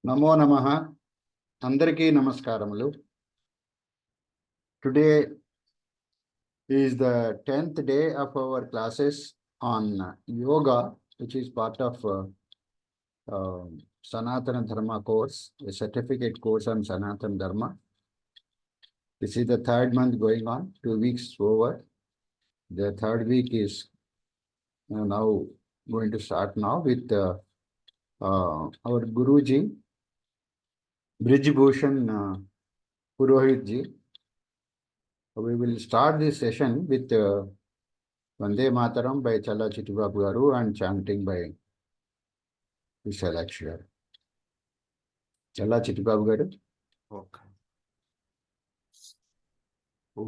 నమో నమః అందరికీ నమస్కారములు. Today is the 10th day of our classes on yoga, which is part of Sanatana Dharma course, a certificate course on Sanatana Dharma. This is the third month going on, 2 weeks over. The third week is now going to start now with our Guruji, Bhushan Purohit ji. We will start this session with Vande Mataram by Challa Chittibabu Garu and chanting by Vishalakshi Garu. Challa Chittibabu Garu. Okay.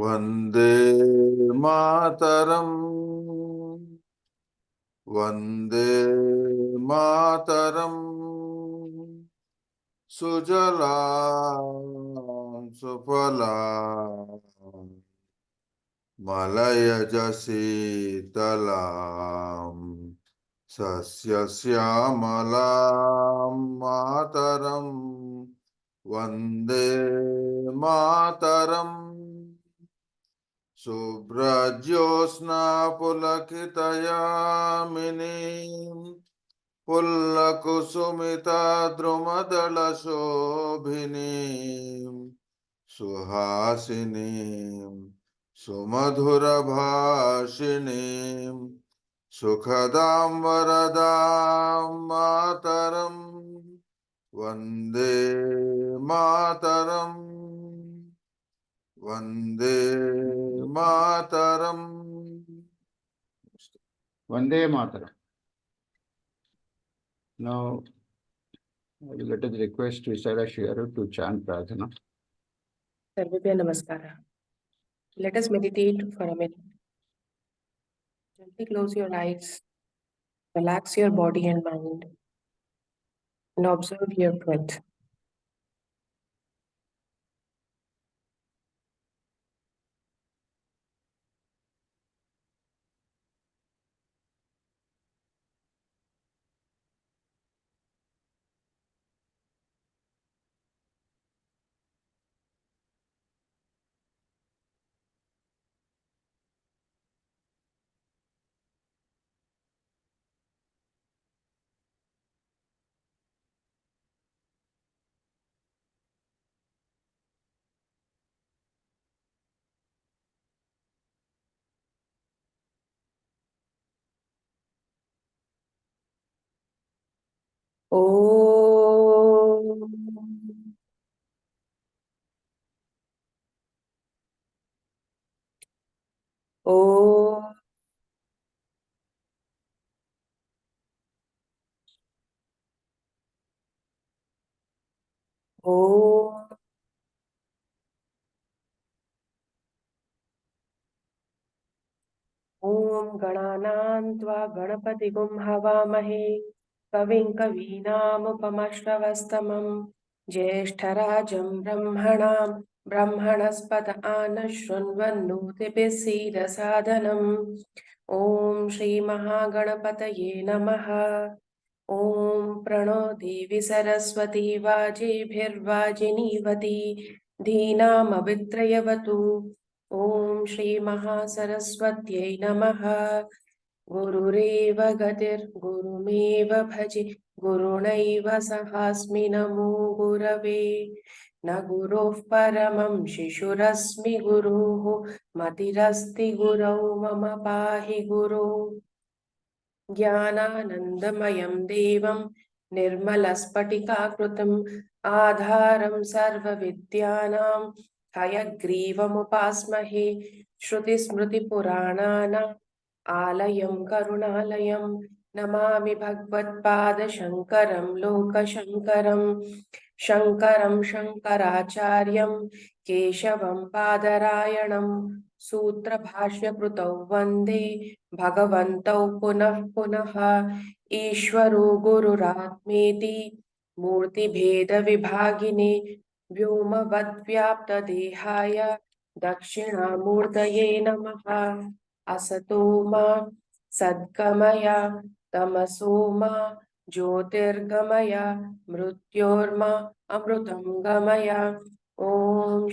Vande Mataram, Vande Mataram, Sujalam Sufalam, Malayaj Sitalam, Sasya Syamalam Mataram, Vande Mataram, Subrajyosna Pulakitayaminim, Pullakusumita Drumadala Shobhinim, Suhasinim, Sumadhura Bhashinim, Sukhadam Varadam Mataram, Vande Mataram, Vande Mataram. Vande Mataram. Now, let us request Vishalakshi Garu to chant Pradhana. Sarvabhyo Namaskara. Let us meditate for a minute. Gently close your eyes, relax your body and mind, and observe your breath. Om. Om. Om. Om Gananam Tva Ganapati Havamahe Kavim Kavinamupamashravastamam Jyeshtarajam Brahmanam Brahmanaspata Anashranvannotipissida Sadhanam Om Shri Mahaganapataye Namaha Om Prano Devi Saraswati Vajibhirvajinivati Dhinam Avitrayavatu Om Shri Mahasaraswatyai Namaha Gurureva Gatir Gurumeva Bhaji Gurunaiva Sahasmi Namo Gurave Na Guruv Paramam Shishurasmi Guruhu Matirasti Gurau Mama Pahi Guru Jnananandamayan Devam Nirmalaspatikakrutam Adharam Sarva Vidyanam Hayagreevamupasmahe Shruti Smriti Puranana Alayam Karunalayam Namami Bhagavad Shankaram Loka Shankaram Shankaram Shankaracharyam Keshavam Padarayanam Sutra Bhashya Krutau Vande Bhagavantau Punah Punah Ishvaro Gururatmeti Murti Bheda Vibhagine Vyomavad Vyapta Dehaya Dakshinamurtaye Namaha Asatoma Sadgamaya Tamasoma ज्योतिर्गमय मृत्योर्मा अमृतं गमय। ॐ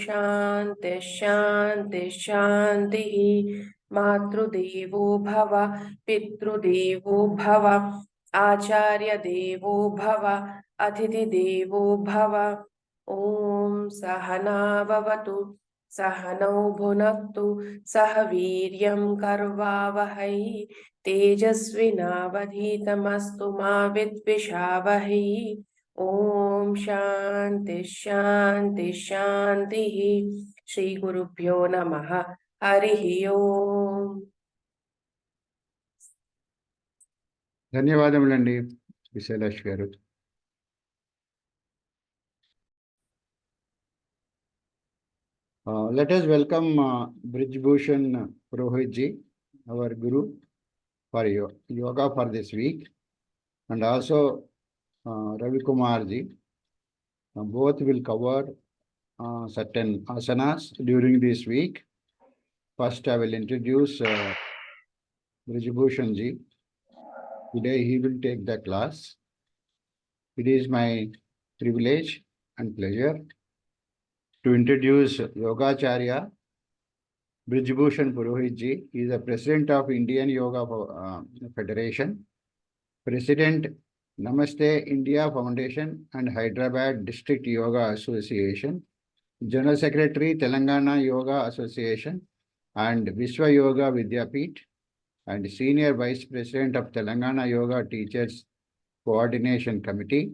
शान्ति शान्ति शान्तिः। मातृदेवो भव पितृदेवो भव आचार्यदेवो भव अतिथिदेवो भव। ॐ सहना भवतु सहनौ भुनक्तु सह वीर्यं कर्वावहै तेजस्विनावधीतमस्तु मा विद्विषावहै। ॐ शान्ति शान्ति शान्तिः। श्रीगुरुभ्यो नमः। हरिः ओम्। ధన్యవాదములండి విశాలాష్ గారు. Let us welcome Brij Bhushan Purohit ji, our guru for yoga for this week, and also Ravi Kumar ji. Both will cover certain asanas during this week. First, I will introduce Brij Bhushan ji. Today he will take the class. It is my privilege and pleasure to introduce Yogacharya Brij Bhushan Purohit ji. He is the President of Indian Yoga Federation, President Namaste India Foundation and Hyderabad District Yoga Association, General Secretary Telangana Yoga Association and Vishwa Yoga Vidyapit, and Senior Vice President of Telangana Yoga Teachers Coordination Committee.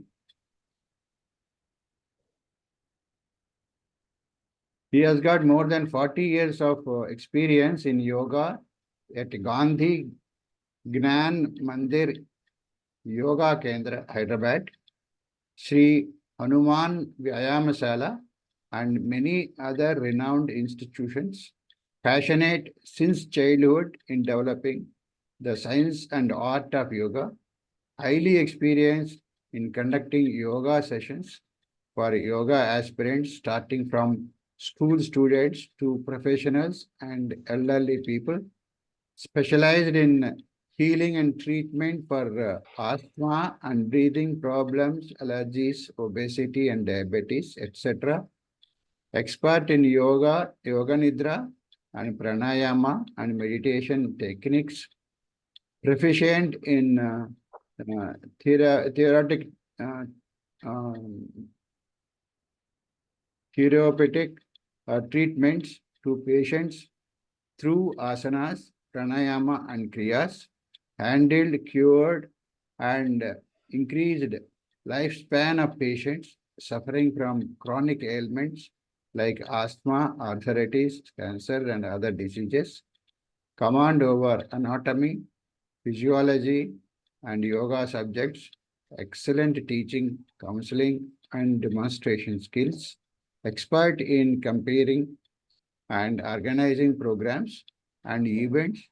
He has got more than 40 years of experience in yoga at Gandhi Gnan Mandir Yoga Kendra, Hyderabad, Sri Hanuman Vyayamasala, and many other renowned institutions. Passionate since childhood in developing the science and art of yoga, highly experienced in conducting yoga sessions for yoga aspirants, starting from school students to professionals and elderly people, specialized in healing and treatment for asthma and breathing problems, allergies, obesity and diabetes, etc. Expert in yoga, yoga nidra and pranayama and meditation techniques, proficient in therapeutic treatments to patients through asanas, pranayama and kriyas, handled, cured and increased lifespan of patients suffering from chronic ailments like asthma, arthritis, cancer and other diseases. Command over anatomy, physiology and yoga subjects, excellent teaching, counseling and demonstration skills, expert in comparing and organizing programs and events,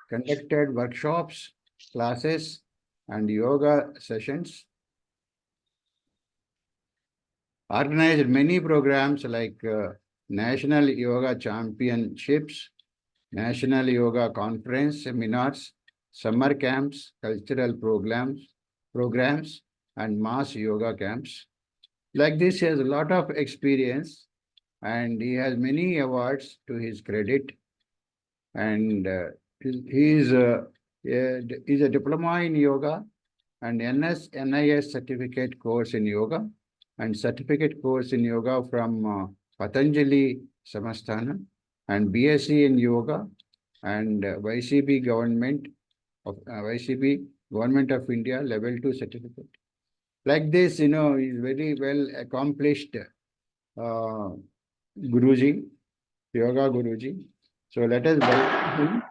conducted workshops, classes and yoga sessions, organized many programs like National Yoga Championships, National Yoga Conference, seminars, summer camps, cultural programs and mass yoga camps. Like this, he has a lot of experience and he has many awards to his credit. And he is a diploma in yoga and NIS certificate course in yoga and certificate course in yoga from Patanjali Samasthana and BSc in yoga and YCB Government of India level 2 certificate. Like this, he is very well accomplished Guruji, yoga Guruji. So let us welcome him.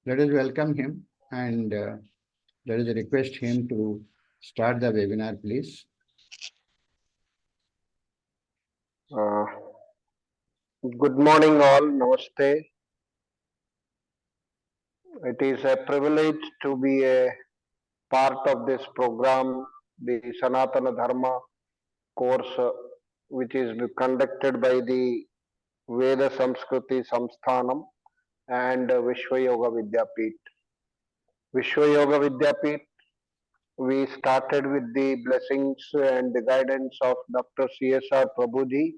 Let us welcome him and let us request him to start the webinar, please. Good morning all, namaste. It is a privilege to be a part of this program, the Sanatana Dharma course, which is conducted by the Veda Samskruti Samsthanam and Vishwa Yoga Vidyapit. Vishwa Yoga Vidyapit. We started with the blessings and the guidance of Dr. CSR Prabhuji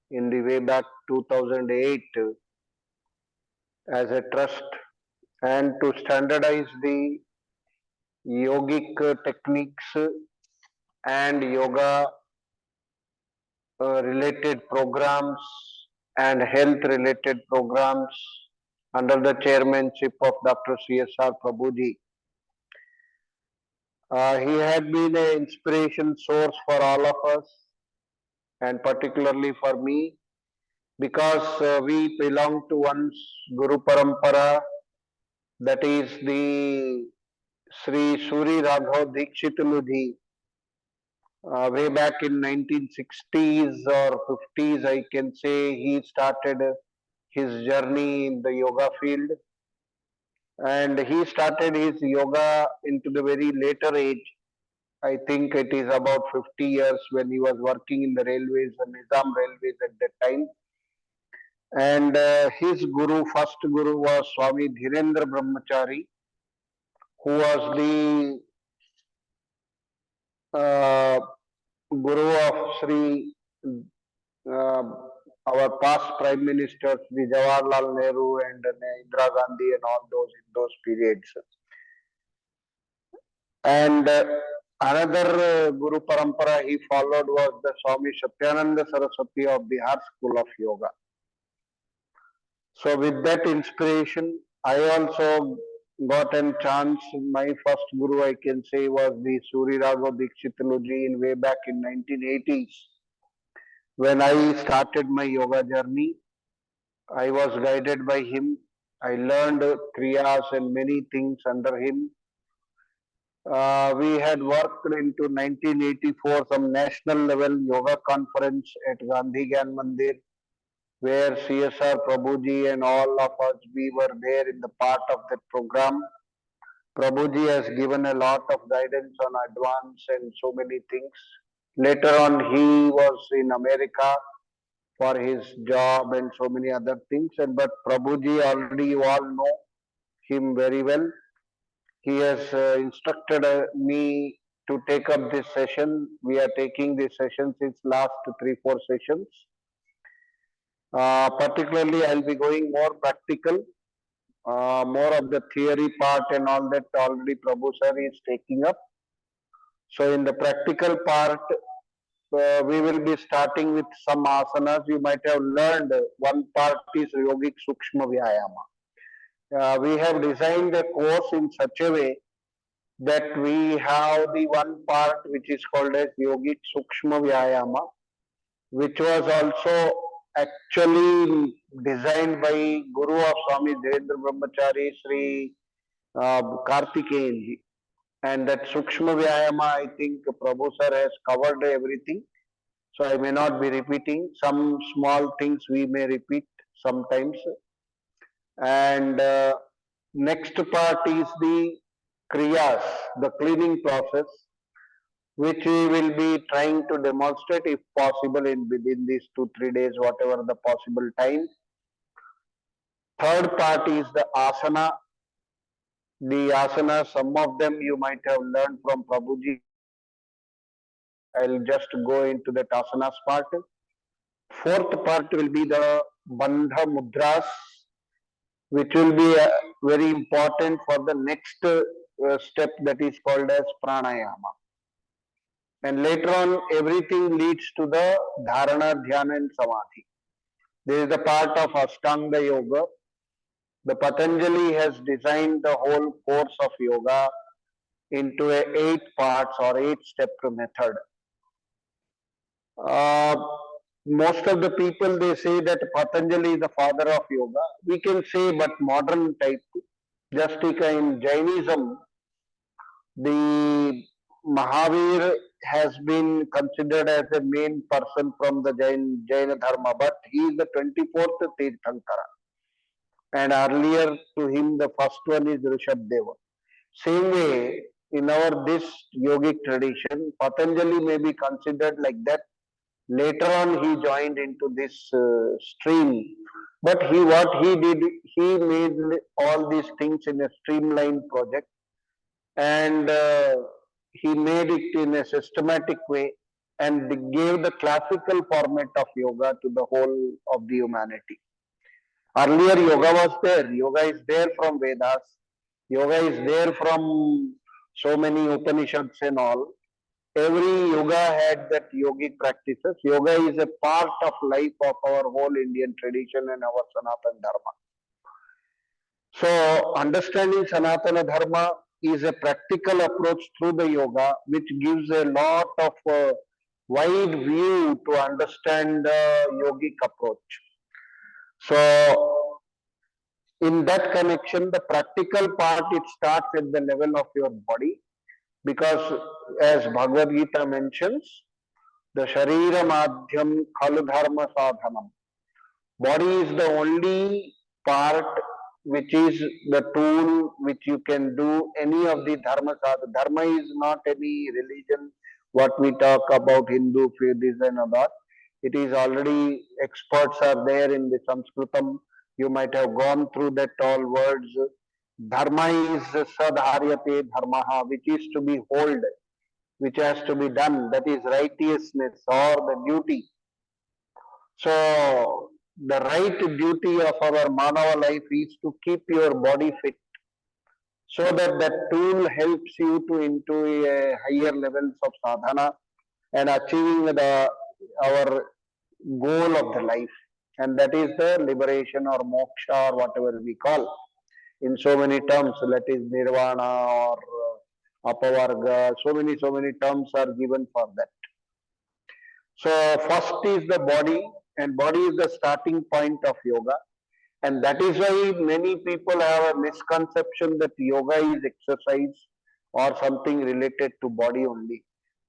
in the way back 2008 as a trust, and to standardize the yogic techniques and yoga related programs and health related programs under the chairmanship of Dr. CSR Prabhuji. He had been an inspiration source for all of us, and particularly for me, because we belong to one Guru Parampara, that is the Sri Suri Raghav Dikshitaluji. Way back in 1960s or 50s, I can say he started his journey in the yoga field, and he started his yoga into the very later age. I think it is about 50 years when he was working in the railways, the Nizam Railways at that time. And his guru, first guru, was Swami Dhirendra Brahmachari, who was the guru of Sri, our past prime ministers, the Jawaharlal Nehru and Indira Gandhi and all those in those periods. And another Guru Parampara he followed was the Swami Satyananda Saraswati of Bihar School of Yoga. So with that inspiration, I also got a chance. My first guru, I can say, was the Suri Raghav Dikshitaluji in way back in 1980s. When I started my yoga journey, I was guided by him. I learned kriyas and many things under him. We had worked into 1984 some national level yoga conference at Gandhi Gyan Mandir, where CSR Prabhuji and all of us, we were there in the part of that program. Prabhuji has given a lot of guidance on advance and so many things. Later on, he was in America for his job and so many other things. But Prabhuji, already you all know him very well. He has instructed me to take up this session. We are taking this session since last 3-4 sessions. Particularly, I'll be going more practical. More of the theory part and all that already Prabhu sir is taking up. So in the practical part, we will be starting with some asanas. You might have learned one part is Yogic Sukshma Vyayama. We have designed a course in such a way that we have the one part which is called as Yogic Sukshma Vyayama, which was also actually designed by Guru of Swami Dhirendra Brahmachari, Sri Karthikeyan. And that Sukshma Vyayama, I think Prabhu sir has covered everything. So I may not be repeating. Some small things we may repeat sometimes. And next part is the kriyas, the cleaning process, which we will be trying to demonstrate if possible within these 2-3 days, whatever the possible time. Third part is the asana. The asana, some of them you might have learned from Prabhuji. I'll just go into the asanas part. Fourth part will be the bandha mudras, which will be very important for the next step, that is called as pranayama. And later on, everything leads to the dharana, dhyana and samadhi. This is the part of Ashtanga Yoga. The Patanjali has designed the whole course of yoga into 8 parts or 8-step method. Most of the people, they say that Patanjali is the father of yoga. We can say, but modern type. Just like in Jainism, the Mahavir has been considered as a main person from the Jaina Dharma, but he is the 24th Tirthankara. And earlier to him, the first one is Rishabdeva. Same way, in our this yogic tradition, Patanjali may be considered like that. Later on, he joined into this stream But what he did, he made all these things in a streamlined project, and he made it in a systematic way and gave the classical format of yoga to the whole of the humanity. Earlier, yoga was there. Yoga is there from Vedas. Yoga is there from so many Upanishads and all. Every yoga had that yogic practices. Yoga is a part of life of our whole Indian tradition and our Sanatana Dharma. So, understanding Sanatana Dharma is a practical approach through the yoga, which gives a lot of wide view to understand the yogic approach. So, in that connection, the practical part, it starts at the level of your body, because as Bhagavad Gita mentions, the Sharira Madhyam Khalu Dharma Sadhanam. Body is the only part which is the tool which you can do any of the dharma sadhana. Dharma is not any religion, what we talk about Hindu, this and that. It is already, experts are there in the Sanskritam. You might have gone through that all words. Dharma is sadharyate dharmaha, which is to be held, which has to be done. That is righteousness or the duty. So, the right duty of our Manava life is to keep your body fit, so that that tool helps you to into a higher levels of sadhana and achieving our goal of the life, and that is the liberation or moksha or whatever we call in so many terms. That is nirvana or apavarga. So many terms are given for that. So first is the body, and body is the starting point of yoga. And that is why many people have a misconception that yoga is exercise or something related to body only.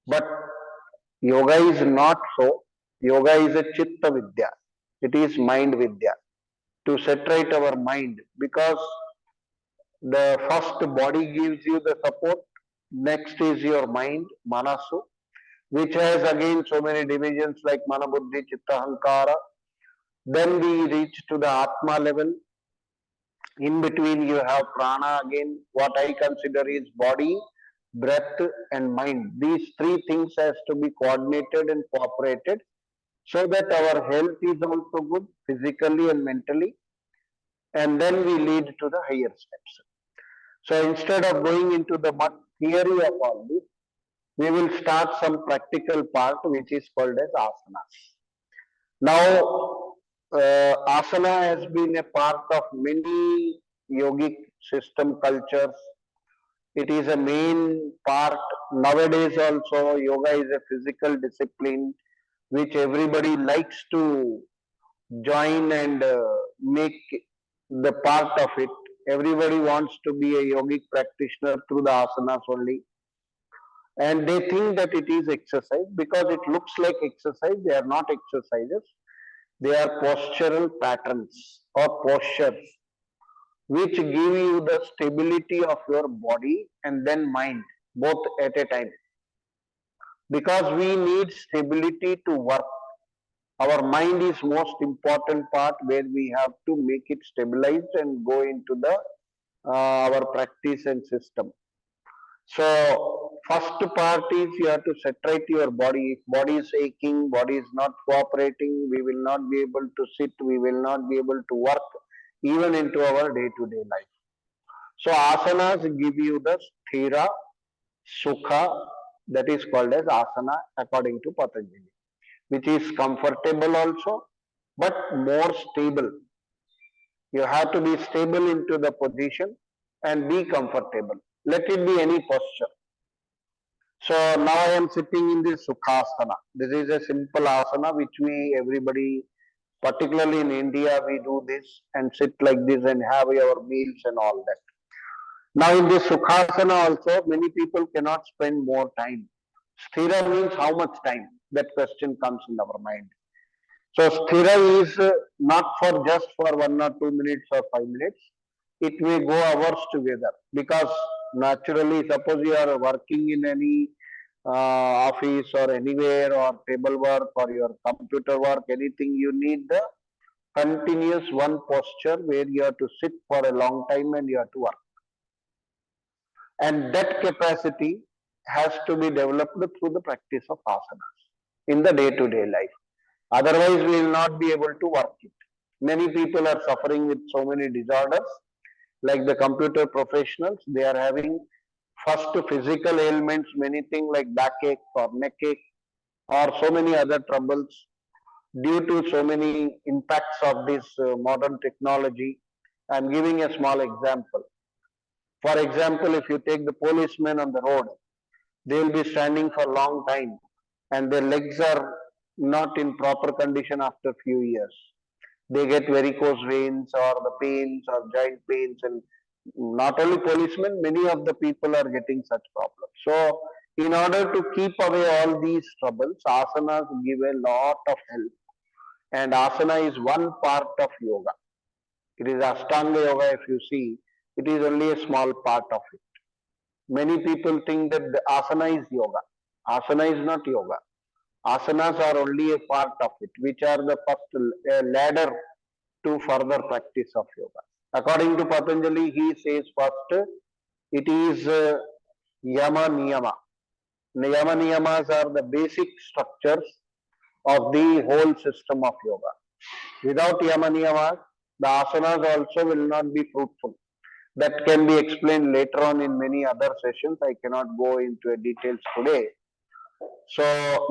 But yoga is not so. Yoga is a chitta vidya. It is mind vidya. To set right our mind, because the first body gives you the support. Next is your mind, manasu, which has again so many divisions like mana, buddhi, chitta, hankara. Then we reach to the atma level. In between you have prana again. What I consider is body, breath and mind. These three things has to be coordinated and cooperated, so that our health is also good physically and mentally, and then we lead to the higher steps. So instead of going into the theory of all this, we will start some practical part which is called as asanas. Now, asana has been a part of many yogic system cultures. It is a main part. Nowadays also, yoga is a physical discipline which everybody likes to join and make the part of it. Everybody wants to be a yogic practitioner through the asanas only. And they think that it is exercise because it looks like exercise. They are not exercises. They are postural patterns or postures which give you the stability of your body and then mind both at a time. Because we need stability to work. Our mind is most important part where we have to make it stabilized and go into the our practice and system. So first part is you have to set right your body. If body is aching, body is not cooperating, we will not be able to sit, we will not be able to work even into our day-to-day life. So asanas give you the sthira, sukha, that is called as asana according to Patanjali, which is comfortable also, but more stable. You have to be stable into the position and be comfortable. Let it be any posture. So now I am sitting in this Sukhasana. This is a simple asana which everybody, particularly in India, we do this and sit like this and have our meals and all that. Now in this Sukhasana also, many people cannot spend more time. Sthira means how much time? That question comes in our mind. So sthira is not for just for 1 or 2 minutes or 5 minutes. It may go hours together, because naturally, suppose you are working in any office or anywhere or table work or your computer work, anything, you need the continuous one posture where you have to sit for a long time and you have to work. And that capacity has to be developed through the practice of asanas in the day-to-day life. Otherwise, we will not be able to work it. Many people are suffering with so many disorders, like the computer professionals. They are having first physical ailments, many things like backache or neck ache, or so many other troubles due to so many impacts of this modern technology. I am giving a small example. For example, if you take the policemen on the road, they will be standing for a long time and their legs are not in proper condition after few years. They get varicose veins or the pains or joint pains, and not only policemen, many of the people are getting such problems. So, in order to keep away all these troubles, asanas give a lot of help, and asana is one part of yoga. It is Ashtanga yoga. If you see, it is only a small part of it. Many people think that the asana is yoga. Asana is not yoga. Asanas are only a part of it, which are the first ladder to further practice of yoga. According to Patanjali, he says first it is yama niyama. Yama niyamas are the basic structures of the whole system of yoga. Without yama niyamas, the asanas also will not be fruitful. That can be explained later on in many other sessions. I cannot go into details today. So,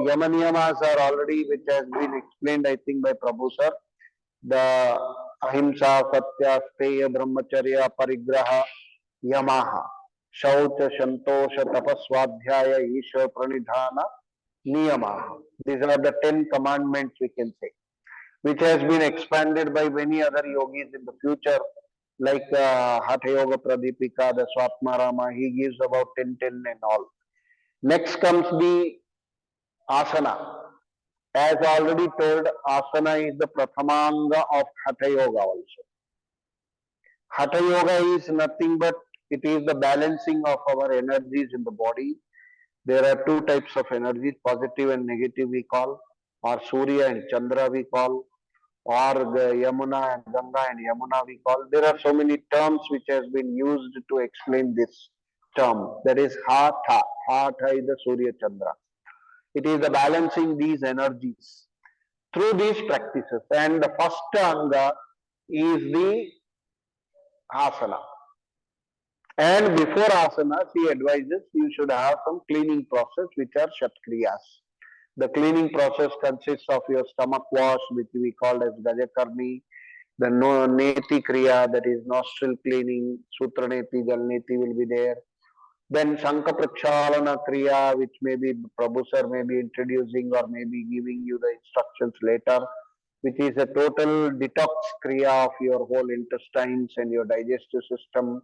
yama niyamas are already, which has been explained, I think, by Prabhu sir. The ahimsa, satya, steya, brahmacharya, parigraha, yamaha, shaucha, shantosha, tapaswadhyaya, isha, pranidhana, niyamaha. These are the 10 commandments, we can say, which has been expanded by many other yogis in the future, like Hatha Yoga Pradipika, the Swatmarama. He gives about 10 and all. Next comes the asana. As already told, asana is the prathamanga of Hatha Yoga also. Hatha Yoga is nothing but it is the balancing of our energies in the body. There are two types of energies, positive and negative we call, or Surya and Chandra we call, or the Yamuna and Ganga and Yamuna we call. There are so many terms which has been used to explain this term. That is Hatha. Hatha is the Surya Chandra. It is the balancing these energies through these practices. And the first anga is the asana. And before asanas, he advises you should have some cleaning process, which are shatkriyas. The cleaning process consists of your stomach wash, which we call as gajakarmi, the neti kriya, that is nostril cleaning, sutra neti, jal neti will be there. Then Shankha Prachalana Kriya, which maybe Prabhu sir may be introducing or maybe giving you the instructions later, which is a total detox Kriya of your whole intestines and your digestive system.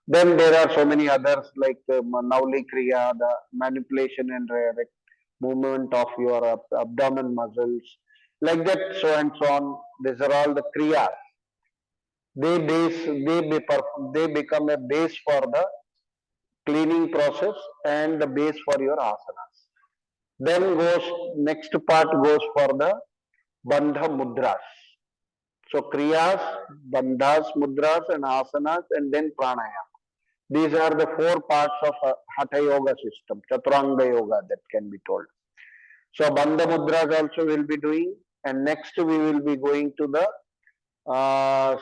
Then there are so many others like Nauli Kriya, the manipulation and movement of your abdomen muscles, like that, so and so on. These are all the Kriyas. They become a base for the cleaning process and the base for your asanas. Then next part goes for the bandha mudras. So kriyas, bandhas, mudras and asanas, and then pranayama. These are the 4 parts of Hatha Yoga system, Chaturanga Yoga, that can be told. So bandha mudras also will be doing, and next we will be going to the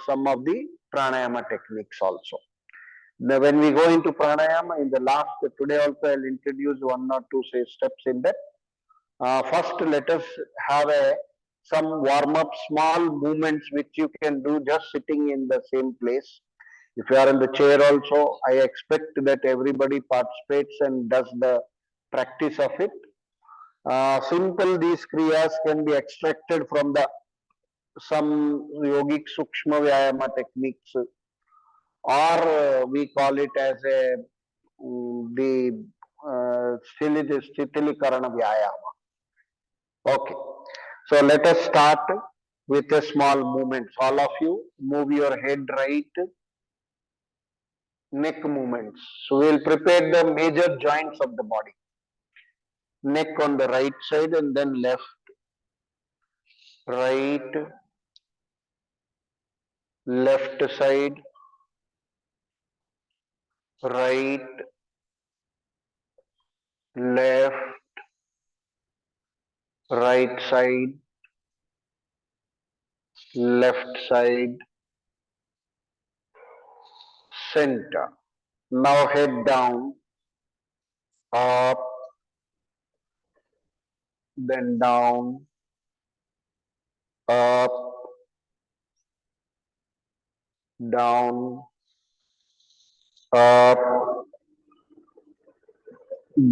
some of the pranayama techniques also. Now, when we go into pranayama, in the last, today also I will introduce 1 or 2 steps in that. First, let us have some warm-up, small movements which you can do just sitting in the same place. If you are in the chair also, I expect that everybody participates and does the practice of it. Simple, these kriyas can be extracted from the some yogic sukshma vyayama techniques, or we call it as the Sthitilikarana Vyayama. Okay, so let us start with a small movement. All of you move your head right, neck movements. So we will prepare the major joints of the body. Neck on the right side and then left, right, left side, right, left, right side, left side, center. Now head down, up, then down, up, down, up,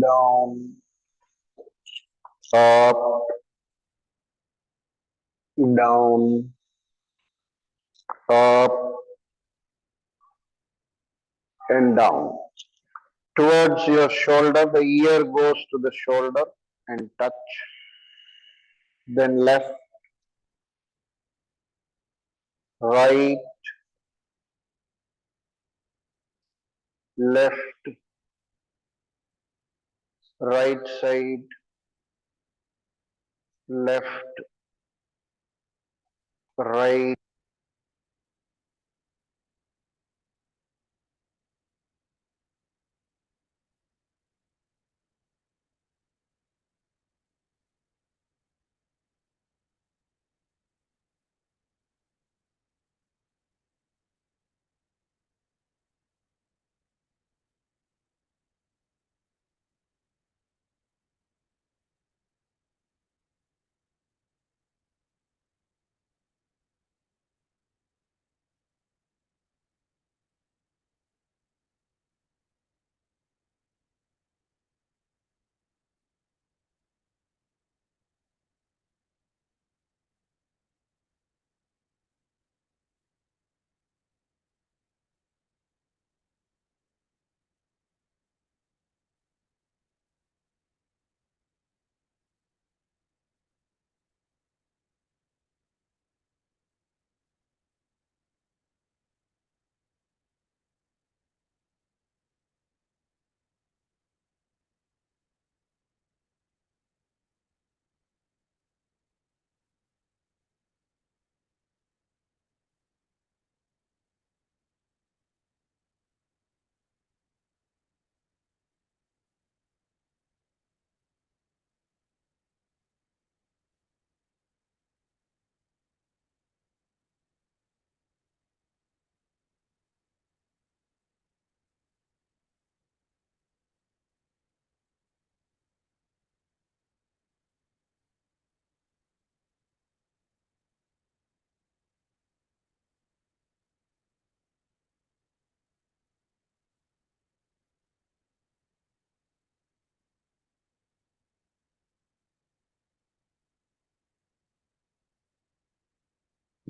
down, up, down, up, and down. Towards your shoulder, the ear goes to the shoulder and touch. Then left, right, left, right side, left, right.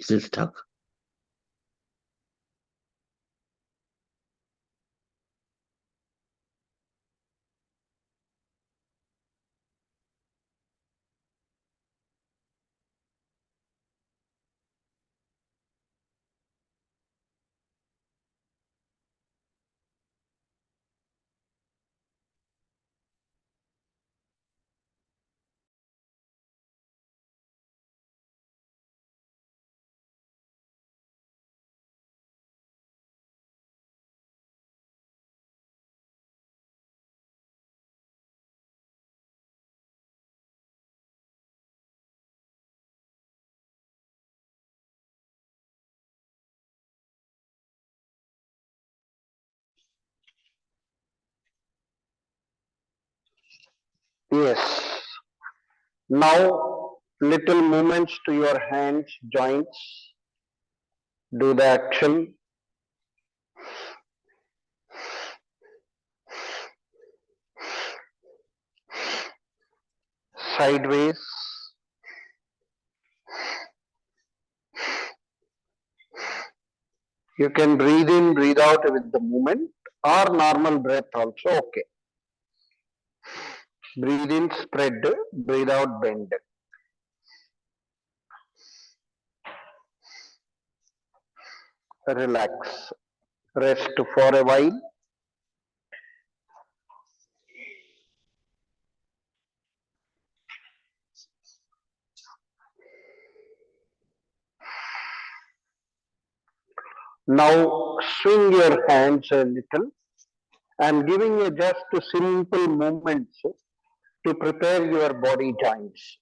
Still stuck. Yes. Now, little movements to your hands, joints. Do the action. Sideways. You can breathe in, breathe out with the movement or normal breath also okay. Breathe in, spread, breathe out, bend. Relax. Rest for a while. Now swing your hands a little. I am giving you just simple movements to prepare your body joints.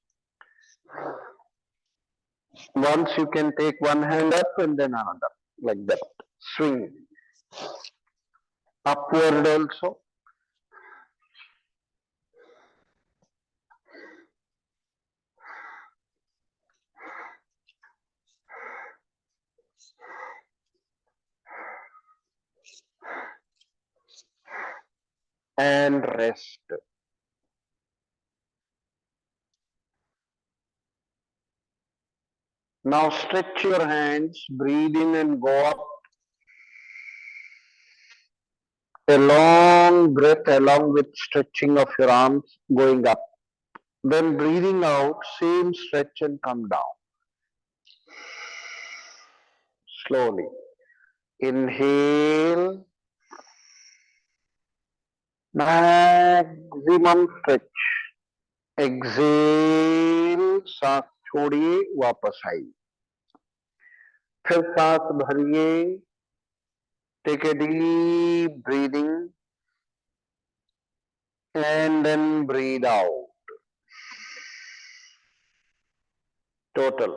Once you can take one hand up and then another, like that. Swing. Upward also. And rest. Now stretch your hands, breathe in and go up. A long breath along with stretching of your arms going up. Then breathing out, same stretch and come down. Slowly. Inhale. Maximum stretch. Exhale. सांस छोड़िए, वापस आइए. फिर सांस भरिए. Take a deep breathing and then breathe out. Total.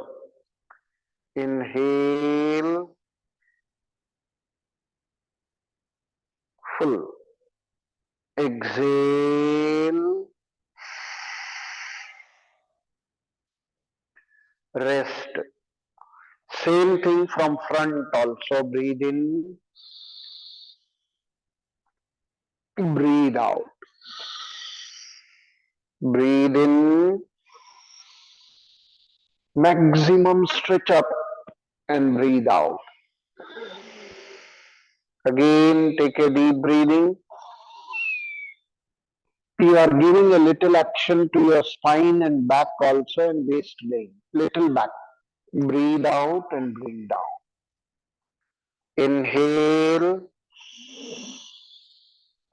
Inhale. Full. Exhale. Rest. Same thing from front also. Breathe in. Breathe out. Breathe in. Maximum stretch up and breathe out. Again, take a deep breathing. You are giving a little action to your spine and back also and waist leg. Little back. Breathe out and bring down. Inhale.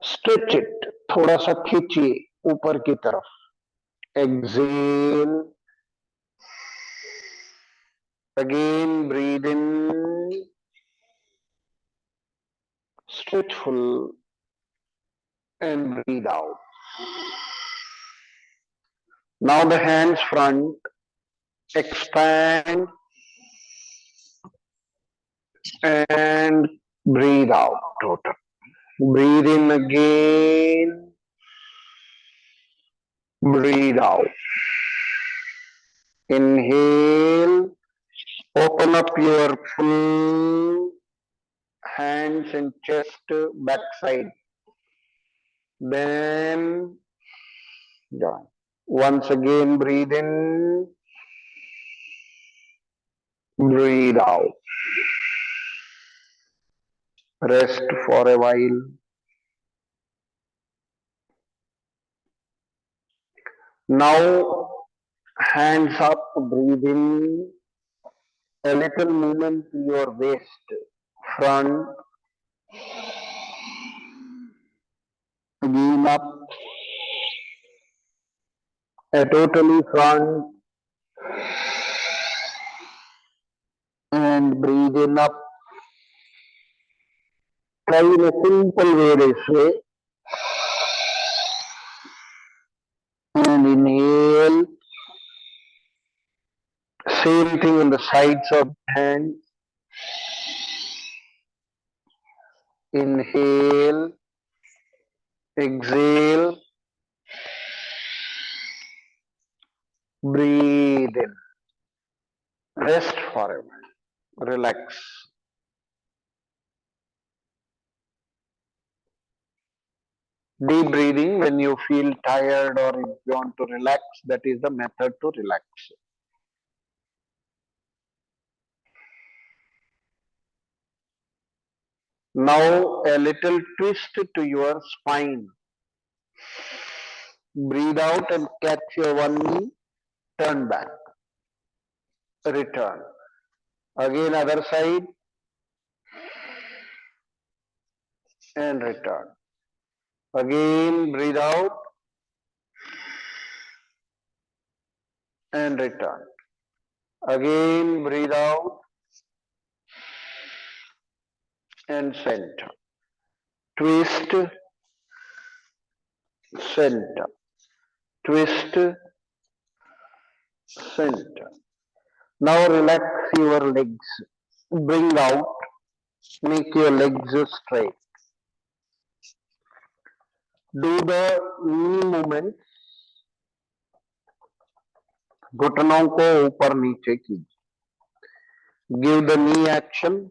Stretch it. थोड़ा सा खींचिए ऊपर की तरफ. Exhale. Again, breathe in. Stretch full and breathe out. Now the hands front. Expand and breathe out. Total. Breathe in again. Breathe out. Inhale. Open up your full hands and chest backside. Then join. Once again, breathe in. Breathe out. Rest for a while. Now, hands up, breathe in. A little movement to your waist. Front. Again up. A totally front. And breathe in up. Try in a simple way this way. And inhale. Same thing on the sides of the hands. Inhale. Exhale. Breathe in. Rest for a while. Relax. Deep breathing when you feel tired or if you want to relax, that is the method to relax. Now a little twist to your spine. Breathe out and catch your one knee. Turn back. Return. Again other side. And return. Again breathe out. And return. Again breathe out. and center. Twist, center. Twist, center. Now relax your legs. Bring out, make your legs straight. Do the knee movement. घुटनों को ऊपर नीचे कीजिए. Give the knee action.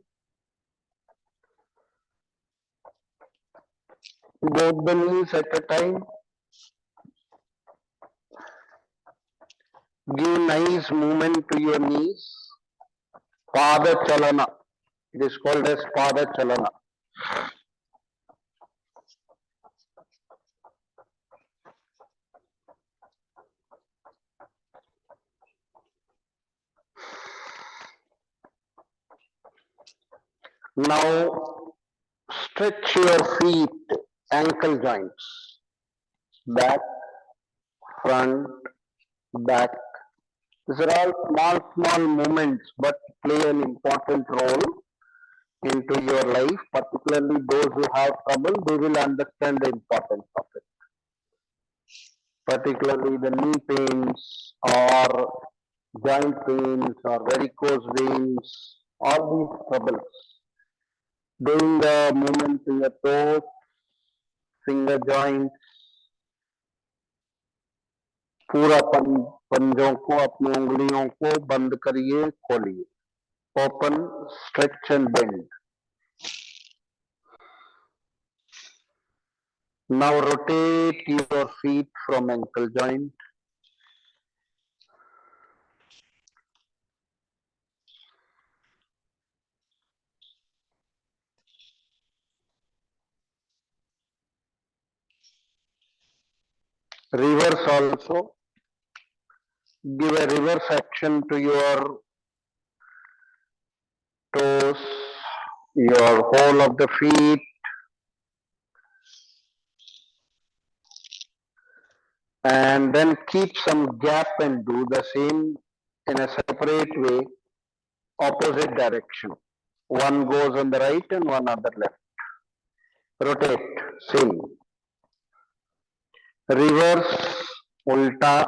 Both the knees at a time. Give nice movement to your knees. Pada chalana. It is called as pada chalana. Now stretch your feet, ankle joints. Back, front, back. These are all small movements but play an important role into your life, particularly those who have trouble, they will understand the importance of it. Particularly the knee pains or joint pains or varicose veins, all these troubles. Doing the movement in your toes, finger joints, पूरा पंजों को अपनी उंगलियों को बंद करिए, खोलिए. Open, stretch and bend. Now rotate your feet from ankle joint. Reverse also. Give a reverse action to your toes, your whole of the feet, and then keep some gap and do the same in a separate way, opposite direction. One goes on the right and one on the left. Rotate, same. Reverse, ulta.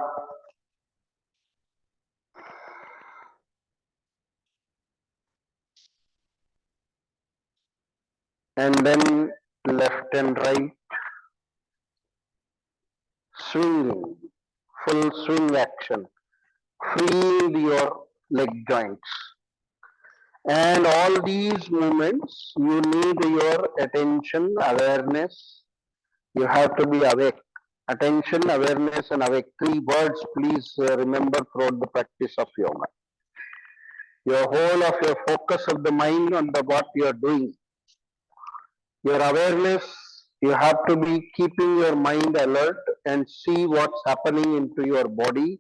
And then left and right. Swinging, full swing action. Freeing your leg joints. And all these movements, you need your attention, awareness. You have to be awake. Attention, awareness, and awake. 3 words, please remember throughout the practice of yoga. Your whole of your focus of the mind on the what you are doing. Your awareness, you have to be keeping your mind alert and see what's happening into your body.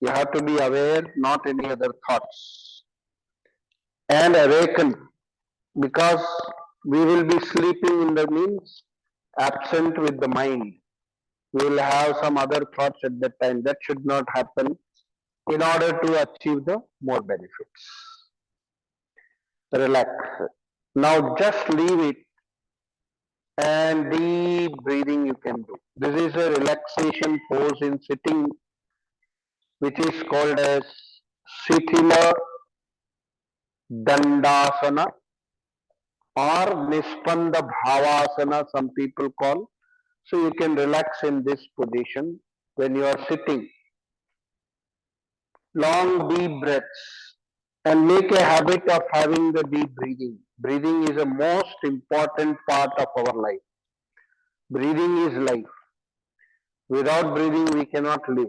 You have to be aware, not any other thoughts. And awaken, because we will be sleeping in the means absent with the mind. We will have some other thoughts at that time. That should not happen in order to achieve the more benefits. Relax. Now just leave it and deep breathing you can do. This is a relaxation pose in sitting, which is called as Sithila Dandasana or Nispanda Bhavasana, some people call. So you can relax in this position when you are sitting. Long deep breaths and make a habit of having the deep breathing. Breathing is a most important part of our life. Breathing is life. Without breathing we cannot live.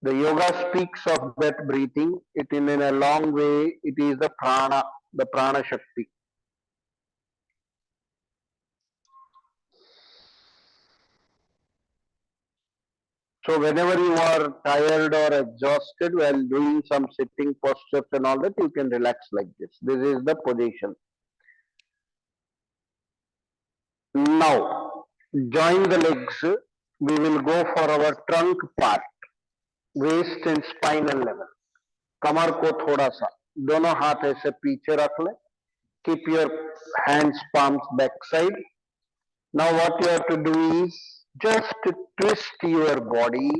The yoga speaks of that breathing. It in a long way, it is the prana shakti. So whenever you are tired or exhausted while doing some sitting postures and all that, you can relax like this. This is the position. Now, join the legs. We will go for our trunk part, waist and spinal level. कमर को थोड़ा सा दोनों हाथ ऐसे पीछे रख ले. Keep your hands palms back side. Now what you have to do is just twist your body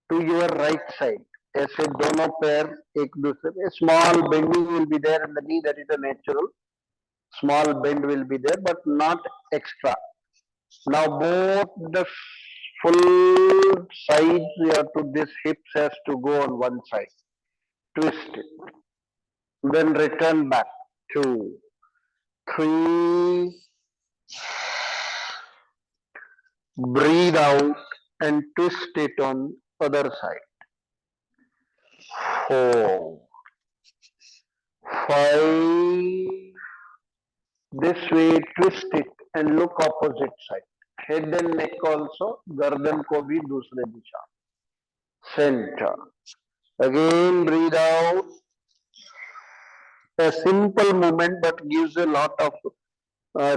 to your right side. ऐसे दोनों पैर एक दूसरे पे. Small bending will be there in the knee, that is a natural. Small bend will be there, but not extra. Now both the full sides you have to, this hips has to go on one side. Twist it. Then return back. 2, 3. Breathe out and twist it on other side. 4, 5. This way twist it and look opposite side. Head and neck also, गर्दन को भी दूसरे दिशा. Center. Again breathe out. A simple movement but gives a lot of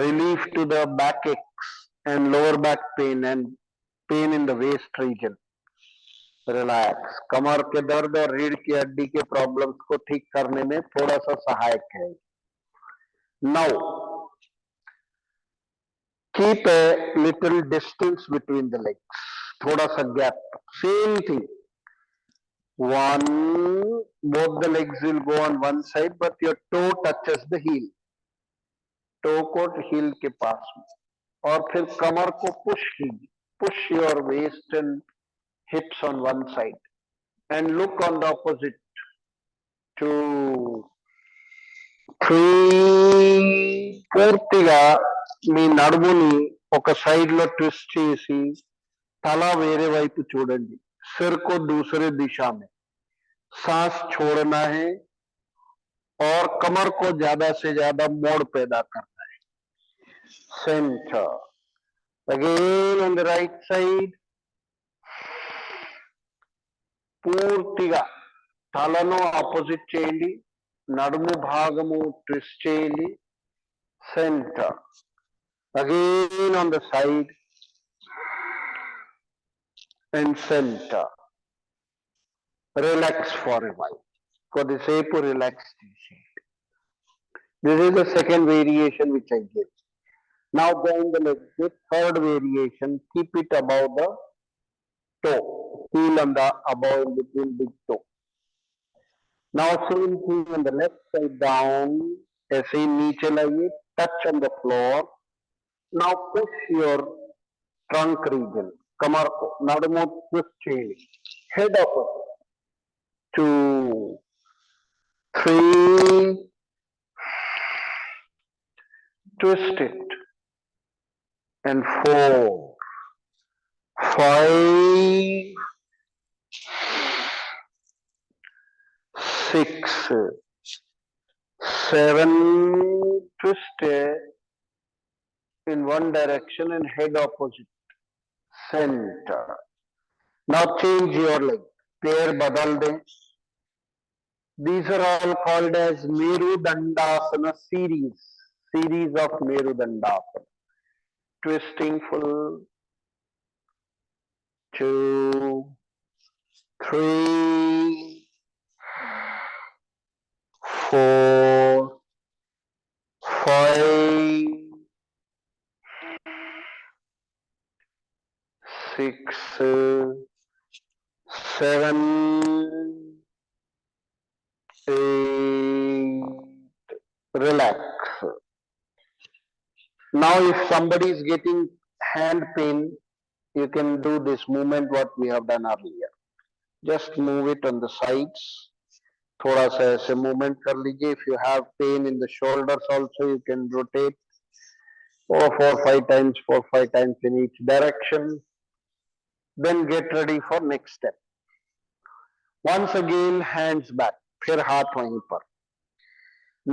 relief to the backaches and lower back pain and pain in the waist region. Relax. कमर के दर्द और रीढ़ की हड्डी के प्रॉब्लम्स को ठीक करने में थोड़ा सा सहायक है. Now keep a little distance between the legs. थोड़ा सा gap. Same thing. One, both the legs will go on one side, but your toe touches the heel. Toe को heel के पास में. और फिर कमर को push कीजिए. Push your waist and hips on one side. And look on the opposite. 2, 3. పూర్తిగా మీ నడుముని ఒక side లో ట్విస్ట్ చేసి తల వేరే వైపు చూడండి. सिर को दूसरे दिशा में. सांस छोड़ना है और कमर को ज्यादा से ज्यादा मोड़ पैदा करना है. Center. Again on the right side. పూర్తిగా తలను ఆపోజిట్ చేయండి. నడుము భాగము ట్విస్ట్ చేయండి. Center. Again on the side and center. Relax for a while. కొద్దిసేపు రిలాక్స్ చేసేయండి. This is the second variation which I gave. Now join the next bit. Third variation, keep it above the toe. Heel on the above in between big toe. Now same thing on the left side down. ऐसे ही नीचे लाइए. Touch on the floor. Now push your trunk region. कमर को नడుము twist చేయండి. Head upward. 2, 3. Twist it. And 4, 5, 6, 7. Twist in one direction and head opposite. Center. Now change your leg. पैर बदल दें. These are all called as Merudandasana series. Series of Merudandasana. Twisting full. 2, 3, 4, 5, 6, 7, 8. Relax. Now if somebody is getting hand pain, you can do this movement what we have done earlier. Just move it on the sides. थोड़ा सा ऐसे movement कर लीजिए. If you have pain in the shoulders also, you can rotate 4-5 times, 4-5 times in each direction. Then get ready for next step. Once again hands back. फिर हाथ वहीं पर.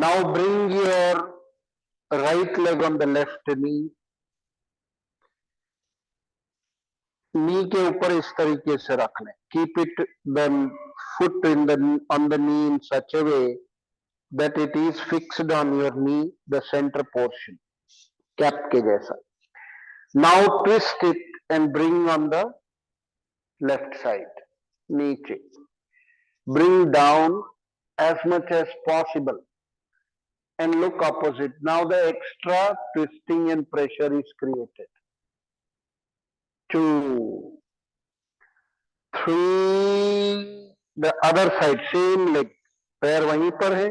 Now bring your right leg on the left knee. Knee के ऊपर इस तरीके से रख लें. Keep it the foot in the on the knee in such a way that it is fixed on your knee, the center portion, cap के जैसा. Now twist it and bring on the left side. नीचे. Bring down as much as possible and look opposite. Now the extra twisting and pressure is created. 2, 3, the other side, same leg, पैर वहीं पर है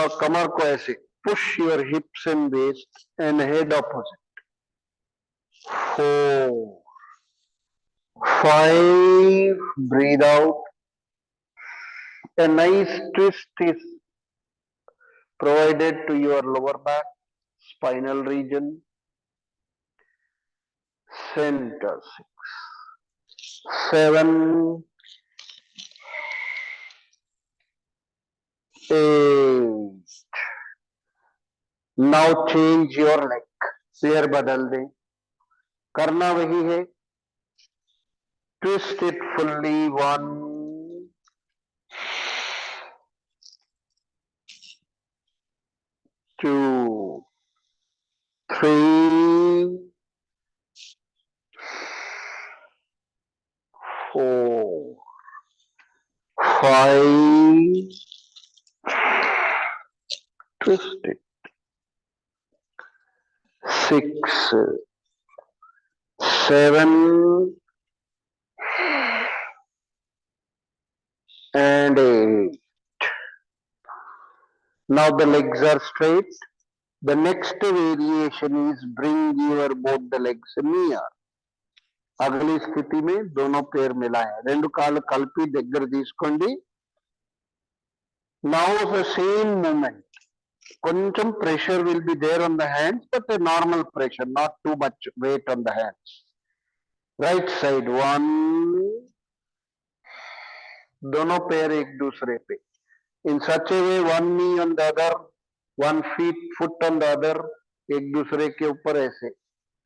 और कमर को ऐसे push your hips and waist and head opposite. 4, 5, breathe out. A nice twist is provided to your lower back, spinal region, center. 6, 7, 8. Now change your leg. पैर बदल दे. करना वही है. Twist it fully. 1, 2, 3, 4, 5. Twist it. 6, 7, and 8. Now the legs are straight. The next variation is bring your both the legs near. Agali స్థితి में दोनों पैर मिलाएं. రెండు కాళ్ళు కలిపి దగ్గర తీసుకోండి. Now the same movement. కొంచెం pressure will be there on the hands, but a normal pressure, not too much weight on the hands. Right side 1. दोनों पैर एक दूसरे पे. In such a way, one knee on the other, one foot on the other, एक दूसरे के ऊपर ऐसे.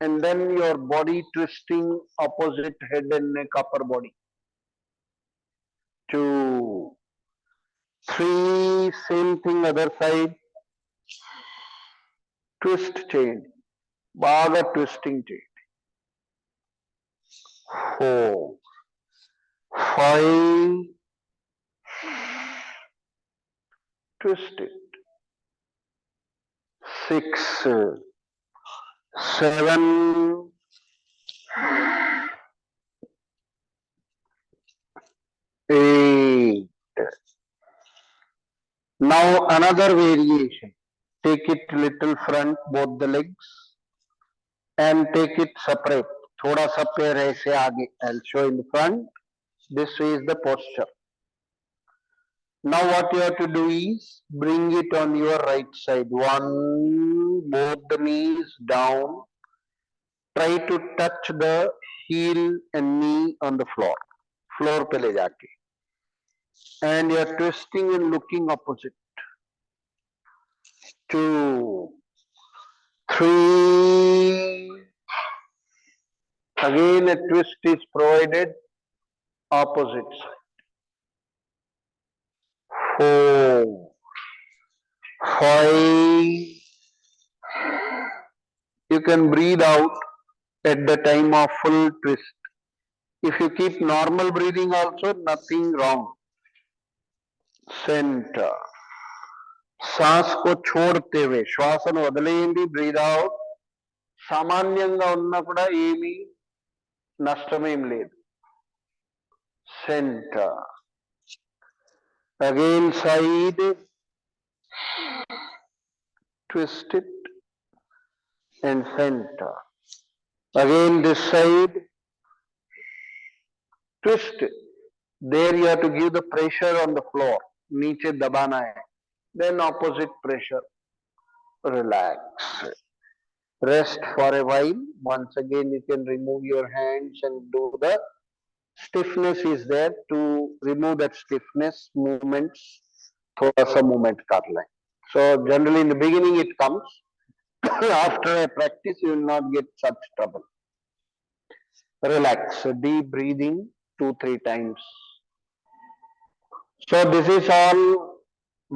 And then your body twisting opposite head and neck, upper body. 2, 3, same thing other side. Twist change. బాగా twisting change. 4, 5. Twist it. 6, 7, 8. Now another variation. Take it little front, both the legs, and take it separate. थोड़ा सा पैर ऐसे आगे. I'll show in front. This is the posture. Now what you have to do is bring it on your right side. 1, both the knees down. Try to touch the heel and knee on the floor. Floor पे ले जाके. And you are twisting and looking opposite. 2, 3. Again a twist is provided opposite side. 4, 5. You can breathe out at the time of full twist. If you keep normal breathing also, nothing wrong. Center. सांस को छोड़ते हुए శ్వాసను వదిలేయండి. Breathe out. సామాన్యంగా ఉన్నా కూడా ఏమీ నష్టమేం లేదు. Centre. Again side. Twist it and center. Again this side. Twist it. There you have to give the pressure on the floor. नीचे दबाना है. Then opposite pressure. Relax. Rest for a while. Once again you can remove your hands and do the stiffness is there. To remove that stiffness, movements, थोड़ा सा movement कर लें. So generally in the beginning it comes. After a practice you will not get such trouble. Relax. Deep breathing 2-3 times. So this is all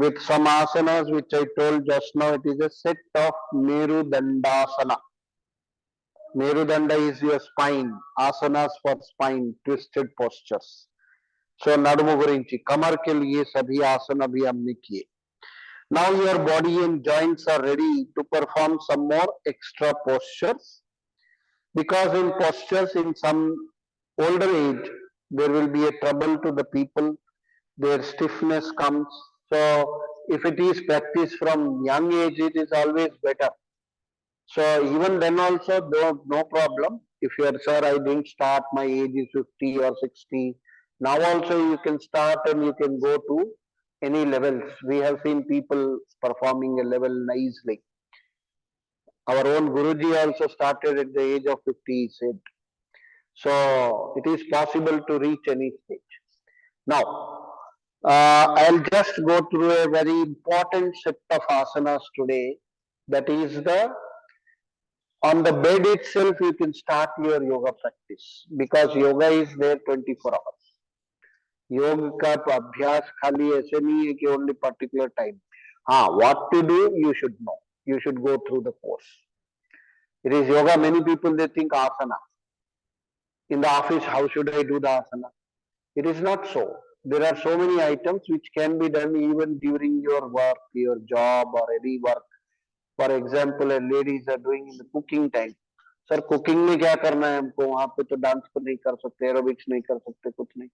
with some asanas which I told just now. It is a set of Merudandasana. Merudanda is your spine. Asanas for spine, twisted postures. So नడుमु गुरिंची कमर के लिए सभी आसन अभी हमने किए. Now your body and joints are ready to perform some more extra postures, because in postures in some older age there will be a trouble to the people, their stiffness comes. So if it is practiced from young age, it is always better. So even then also, no problem. If you are, sir, I didn't start, my age is 50 or 60. Now also you can start and you can go to any levels. We have seen people performing a level nicely. Our own Guruji also started at the age of 50, he said. So it is possible to reach any stage. Now, I'll just go through a very important set of asanas today. That is on the bed itself you can start your yoga practice, because yoga is there 24 hours. योग का अभ्यास खाली ऐसे नहीं है कि only particular time. What to do you should know. You should go through the course. It is yoga. Many people they think asana. In the office, how should I do the asana? It is not so. There are so many items which can be done even during your work, your job, or any work. For example, ladies are doing in the cooking time. Sir cooking में क्या करना है हमको, वहां पे तो dance तो नहीं कर सकते, एरोबिक्स नहीं कर सकते, कुछ नहीं.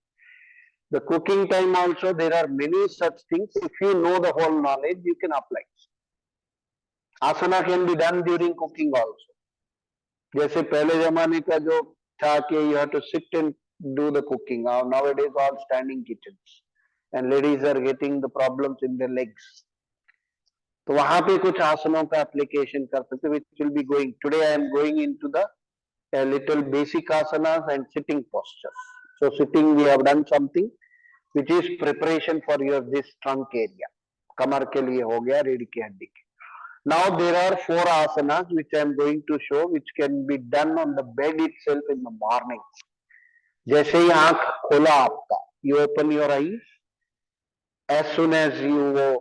The cooking time also there are many such things. If you know the whole knowledge, you can apply. Asana can be done during cooking also. जैसे पहले जमाने का जो था कि you have to sit and do the cooking. Nowadays all standing kitchens and ladies are getting the problems in their legs. तो वहां पे कुछ आसनों का एप्लीकेशन कर सकते, which will be going today. I am going into the a little basic asanas and sitting postures. So sitting we have done something which is preparation for your this trunk area. कमर के लिए हो गया, रीढ़ की हड्डी के. Now there are 4 asanas which I am going to show, which can be done on the bed itself in the morning. जैसे ही आंख खोला आपका, you open your eyes. As soon as you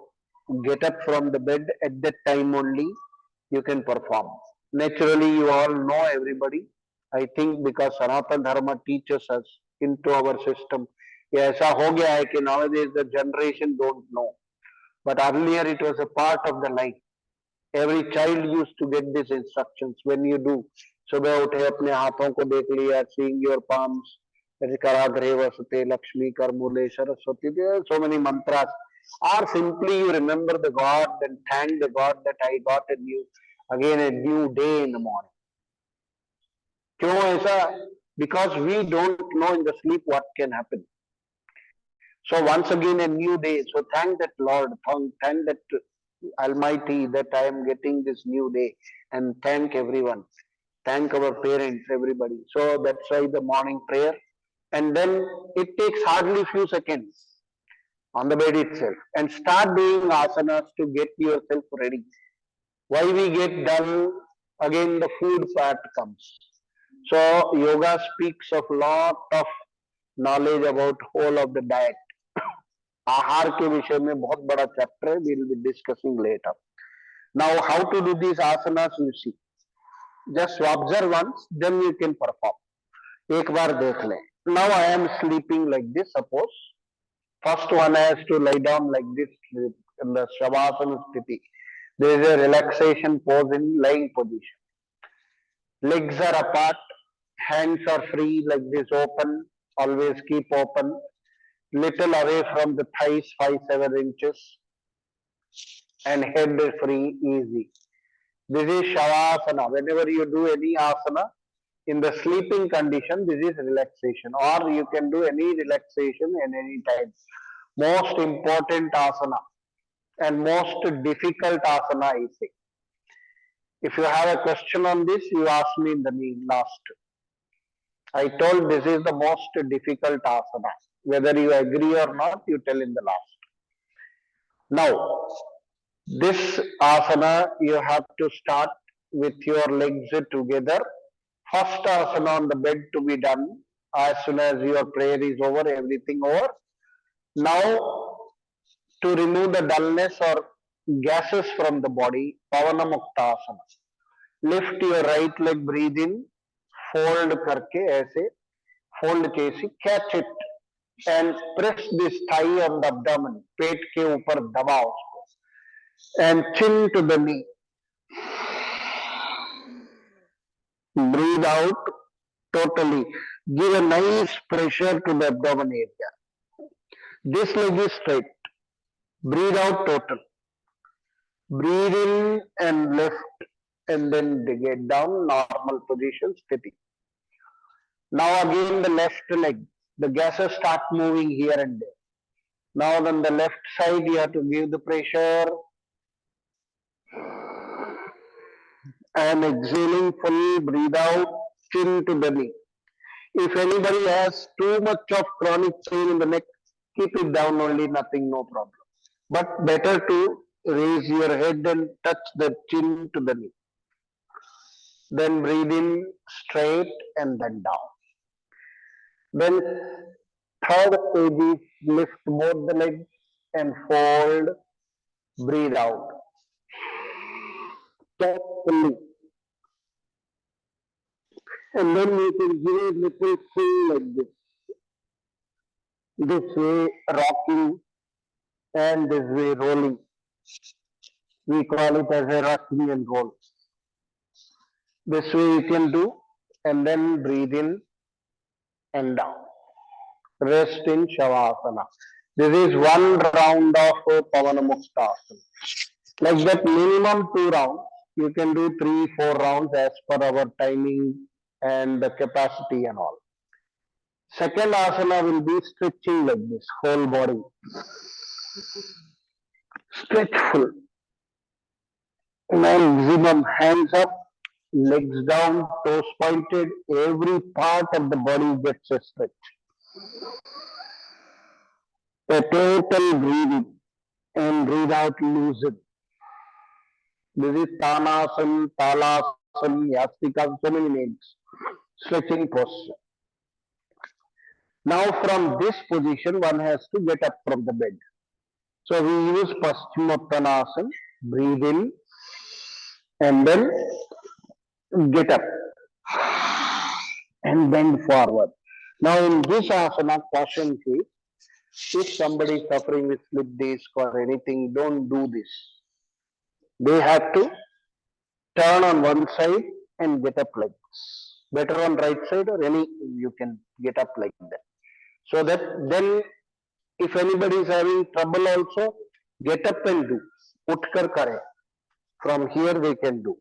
get up from the bed, at that time only you can perform. Naturally, you all know everybody. I think because Sanatana Dharma teaches us into our system. ऐसा हो गया है कि nowadays the generation don't know. But earlier it was a part of the life. Every child used to get these instructions. When you do, सुबह उठे अपने हाथों को देख लिया, seeing your palms, कराग्रे वसते Lakshmi करमूले Saraswati. There are so many mantras. Or simply you remember the God and thank the God that I got a new day in the morning. क्यों ऐसा? Because we don't know in the sleep what can happen. So once again a new day. So thank that Lord, thank that Almighty that I am getting this new day, and thank everyone. Thank our parents, everybody. So that's why the morning prayer. And then it takes hardly few seconds on the bed itself, and start doing asanas to get yourself ready. Why we get done? Again the food part comes. So yoga speaks of lot of knowledge about whole of the diet. आहार के विषय में बहुत बड़ा chapter है. We will be discussing later. Now how to do these asanas you see. Just observe once, then you can perform. एक बार देख लें. Now I am sleeping like this. Suppose first one has to lie down like this in the Shavasana sthiti. There is a relaxation pose in lying position. Legs are apart, hands are free like this, open. Always keep open. Little away from the thighs, 5-7 inches, and head free, easy. This is Shavasana. Whenever you do any asana in the sleeping condition, this is relaxation, or you can do any relaxation in any time. Most important asana and most difficult asana, I say. If you have a question on this, you ask me in the last. I told this is the most difficult asana. Whether you agree or not, you tell in the last. Now, this asana you have to start with your legs together. First asana on the bed to be done as soon as your prayer is over, everything over. Now, to remove the dullness or gases from the body, Pavana Mukta asana. Lift your right leg, breathe in, fold करके ऐसे fold KC, catch it and press this thigh on the abdomen, पेट के ऊपर दबाओ उसको, and chin to the knee. Breathe out totally. Give a nice pressure to the abdomen area. This leg is straight. Breathe out total. Breathe in and lift, and then get down, normal position, sthiti. Now again the left leg. The gases start moving here and there. Now on the left side you have to give the pressure and exhaling fully, breathe out, chin to the knee. If anybody has too much of chronic pain in the neck, keep it down only, nothing, no problem. But better to raise your head and touch the chin to the knee. Then breathe in straight and then down. Then third stage is lift both the legs and fold, breathe out. Catch fully. And then you can give a little swing like this. This way rocking and this way rolling. We call it as a rocking and roll. This way you can do, and then breathe in and down. Rest in Shavasana. This is one round of Pavanamuktasana. Like that, minimum 2 rounds. You can do 3-4 rounds as per our timing and the capacity and all. Second asana will be stretching like this, whole body. Stretch full. Maximum, hands up, legs down, toes pointed, every part of the body gets a stretch. A total breathing and breathe out, loosen. This is Tanasana, Talasana, Yastikasana, so many names. Stretching posture. Now from this position, one has to get up from the bed. So we use Paschimottanasana, breathe in and then get up and bend forward. Now in this asana, caution is, if somebody is suffering with slip disc or anything, don't do this. They have to turn on one side and get up like this. Better on right side or any, you can get up like that. So that then if anybody is having trouble also, get up and do. Utkar kare. From here they can do.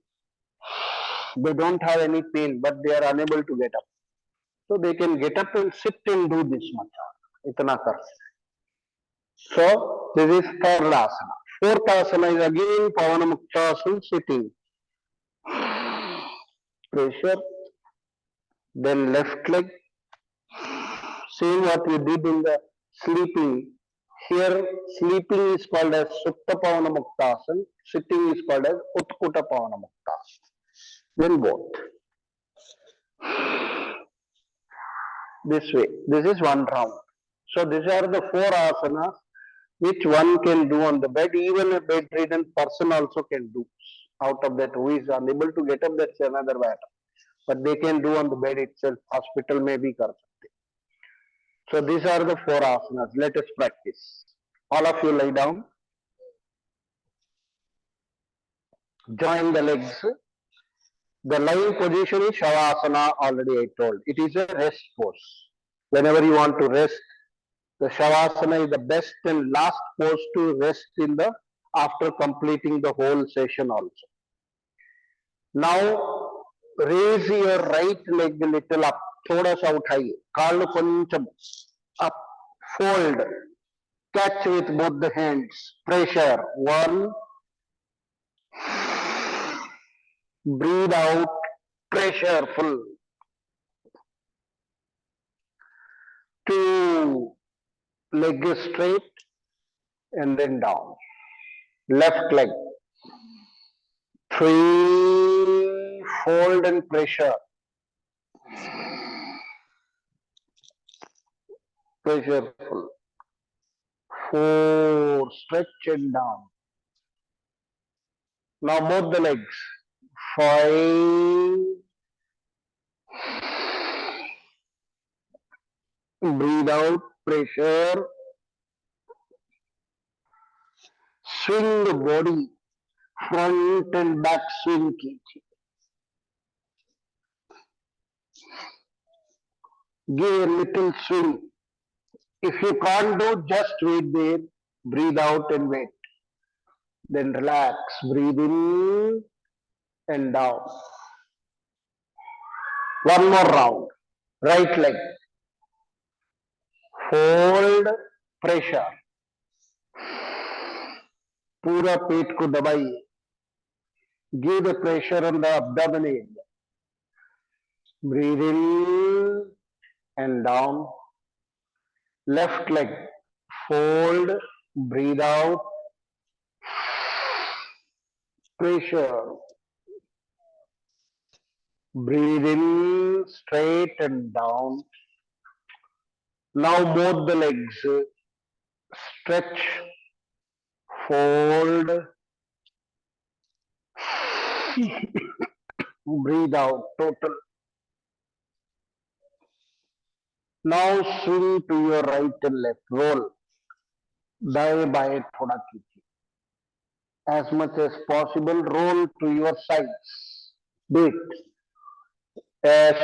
They don't have any pain, but they are unable to get up. So they can get up and sit and do this much. Itna kar. So this is third asana. Fourth asana is again Pavanamuktasana, sitting. Pressure. Then left leg. Same what we did in the sleeping. Here sleeping is called as Supta Pavanamuktasana. Sitting is called as Utkuta Pavanamuktasana. Then both. This way. This is one round. So these are the 4 asanas which one can do on the bed. Even a bedridden person also can do. Out of that, who is unable to get up, that's another matter. But they can do on the bed itself. Hospital may be kar sakte. So these are the 4 asanas. Let us practice. All of you lie down. Join the legs. The lying position is Shavasana, already I told. It is a rest pose. Whenever you want to rest, the Shavasana is the best and last pose to rest in the after completing the whole session also. Now raise your right leg a little up, thoda sa uthaiye, kaalu koncham up, fold, catch with both the hands, pressure, 1, breathe out, pressure full, 2, leg straight and then down, left leg, 3, fold and pressure, pressure full, 4, stretch and down. Now both the legs, 5, breathe out, pressure. Swing the body, front and back swing कीजिए. Give a little swing. If you can't do, just wait there. Breathe out and wait. Then relax. Breathe in and down. One more round. Right leg. Hold pressure. पूरा पेट को दबाइए. Give the pressure on the abdomen area. Breathe in and down. Left leg. Fold. Breathe out. Pressure. Breathe in straight and down. Now both the legs. Stretch. Fold. Breathe out total. Now swing to your right and left. Roll. दाएं बाएं थोड़ा कीजिए. As much as possible, roll to your sides. Do it.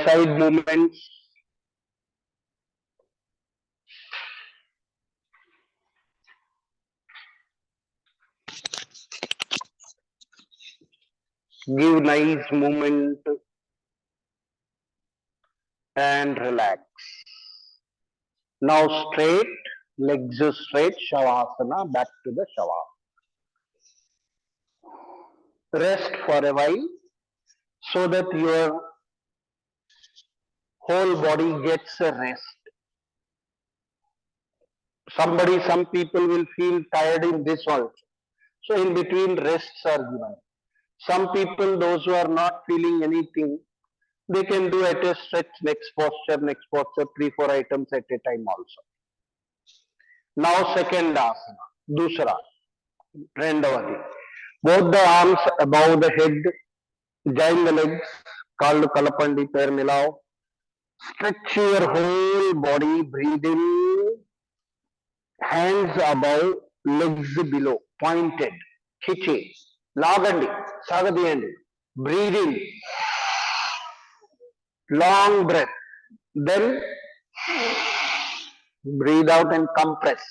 Side movements. Give nice movement and relax. Now straight, legs straight, Shavasana, back to the Shavasana. Rest for a while so that your whole body gets a rest. Some people will feel tired in this also. So in between rests are given. Some people, those who are not feeling anything, they can do at a stretch, next posture, 3-4 items at a time also. Now second asana, dusra, rendavati. Both the arms above the head, join the legs, called kalapandi, pair milao. Stretch your whole body, breathe in, hands above, legs below, pointed, khiche, lagandi, sagadiyandi, breathe in, long breath, then breathe out and compress.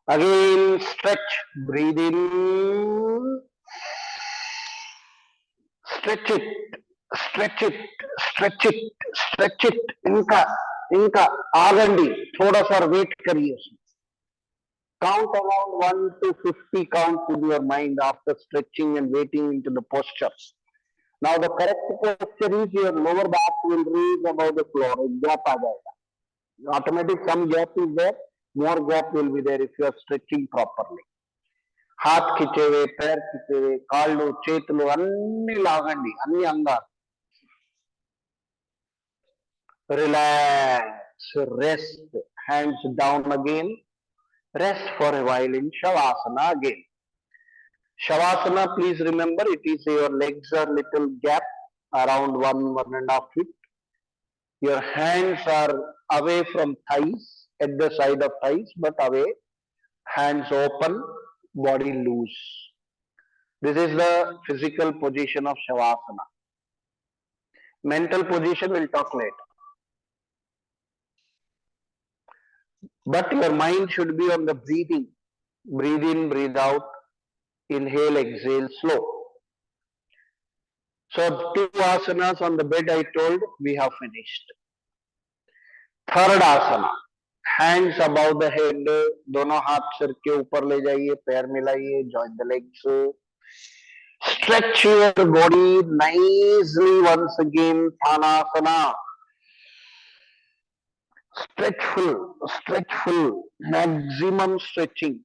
Again stretch, breathe in, stretch it, stretch it, stretch it, stretch it. इनका आगंडी थोड़ा सा wait करिए उसमें. Count around 1 to 50 counts in your mind after stretching and waiting into the postures. Now the correct posture is your lower back will raise above the floor. एक gap आ जाएगा. Automatic some gap is there. More gap will be there if you are stretching properly. हाथ खींचे हुए, पैर खींचे हुए, काళ్ళు చేతులు అన్ని లాగండి, అన్ని అంగాలు. Relax, rest, hands down again. Rest for a while in Shavasana again. Shavasana, please remember, it is your legs are little gap around 1.5 feet. Your hands are away from thighs, at the side of thighs, but away. Hands open, body loose. This is the physical position of Shavasana. Mental position we'll talk later. But your mind should be on the breathing. Breathe in, breathe out. Inhale, exhale, slow. So 2 asanas on the bed I told, we have finished. Third asana. Hands above the head. दोनों हाथ सिर के ऊपर ले जाइए, पैर मिलाइए, join the legs. Stretch your body nicely once again. Thanasana. Stretch full, maximum stretching.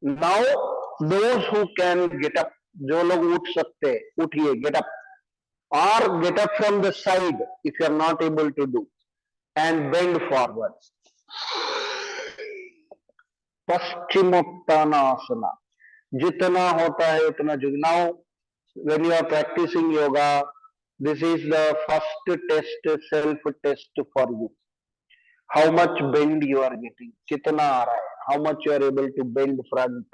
Now, those who can get up, जो लोग उठ सकते हैं, उठिए, get up. Or get up from the side if you are not able to do. And bend forward. Paschimottanasana. जितना होता है उतना झुक. Now, when you are practicing yoga, this is the first test, self test for you. how much bend you are getting, कितना आ रहा है, how much you are able to bend front.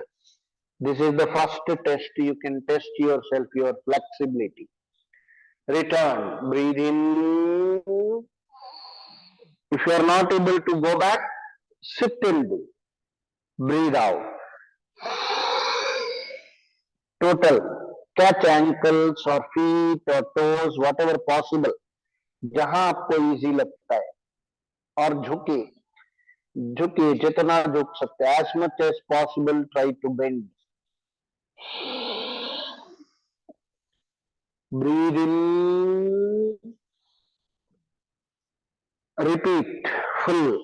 This is the first test. You can test yourself, your flexibility. Return, breathe in. If you are not able to go back, sit and do. Breathe out. Total. Catch ankles or feet or toes, whatever possible. जहां आपको easy लगता है, और झुके झुके जितना झुक सकते हैं, as much as possible try to bend. Breathe in, repeat full,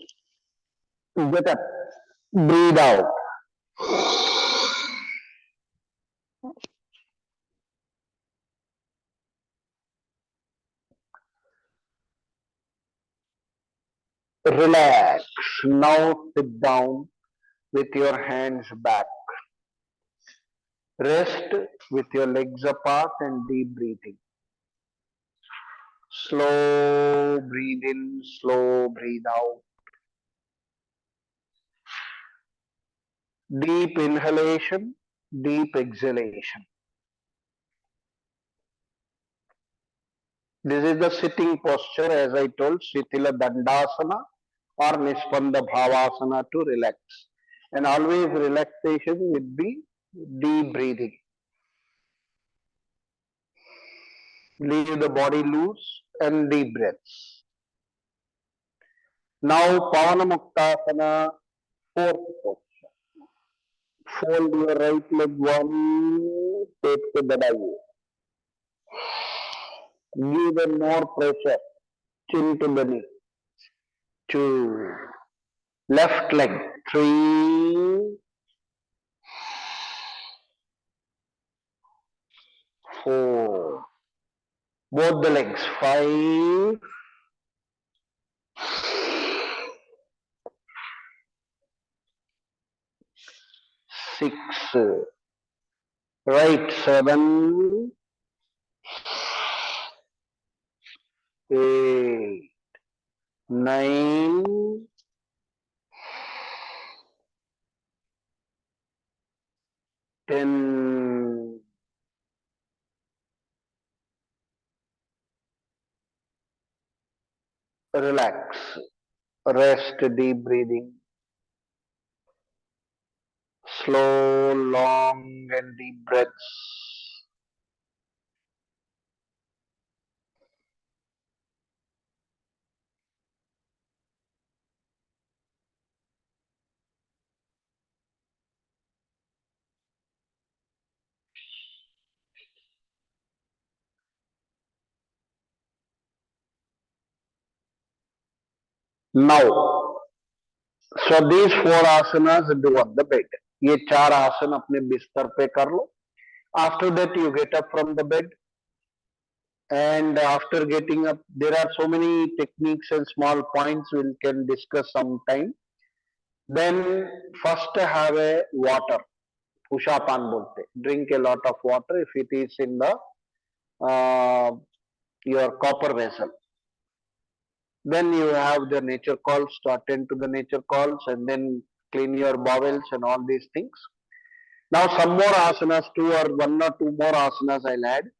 get up, breathe out. Relax. Now sit down with your hands back. Rest with your legs apart and deep breathing. Slow breathe in, slow breathe out. Deep inhalation, deep exhalation. This is the sitting posture, as I told, Shitila Dandasana or Nispanda Bhavasana, to relax. And always relaxation will be deep breathing. Leave the body loose and deep breaths. Now Pavana Muktasana, fourth posture. Fold your right leg one, take the badai. Give them more pressure, chin to belly. 2. Left leg, 3, 4. Both the legs, 5, 6. Right, 7, 8, 9, 10. Relax. Rest, deep breathing. Slow, long and deep breaths. Now, so these 4 asanas do on the bed. ये 4 आसन अपने बिस्तर पे कर लो. After that you get up from the bed, and after getting up, there are so many techniques and small points we can discuss sometime. Then first have a water. Ushapan bolte. Drink a lot of water if it is in the your copper vessel. Then you have the nature calls to attend to the nature calls, and then clean your bowels and all these things. Now some more asanas, 2 or 1 or 2 more asanas I'll add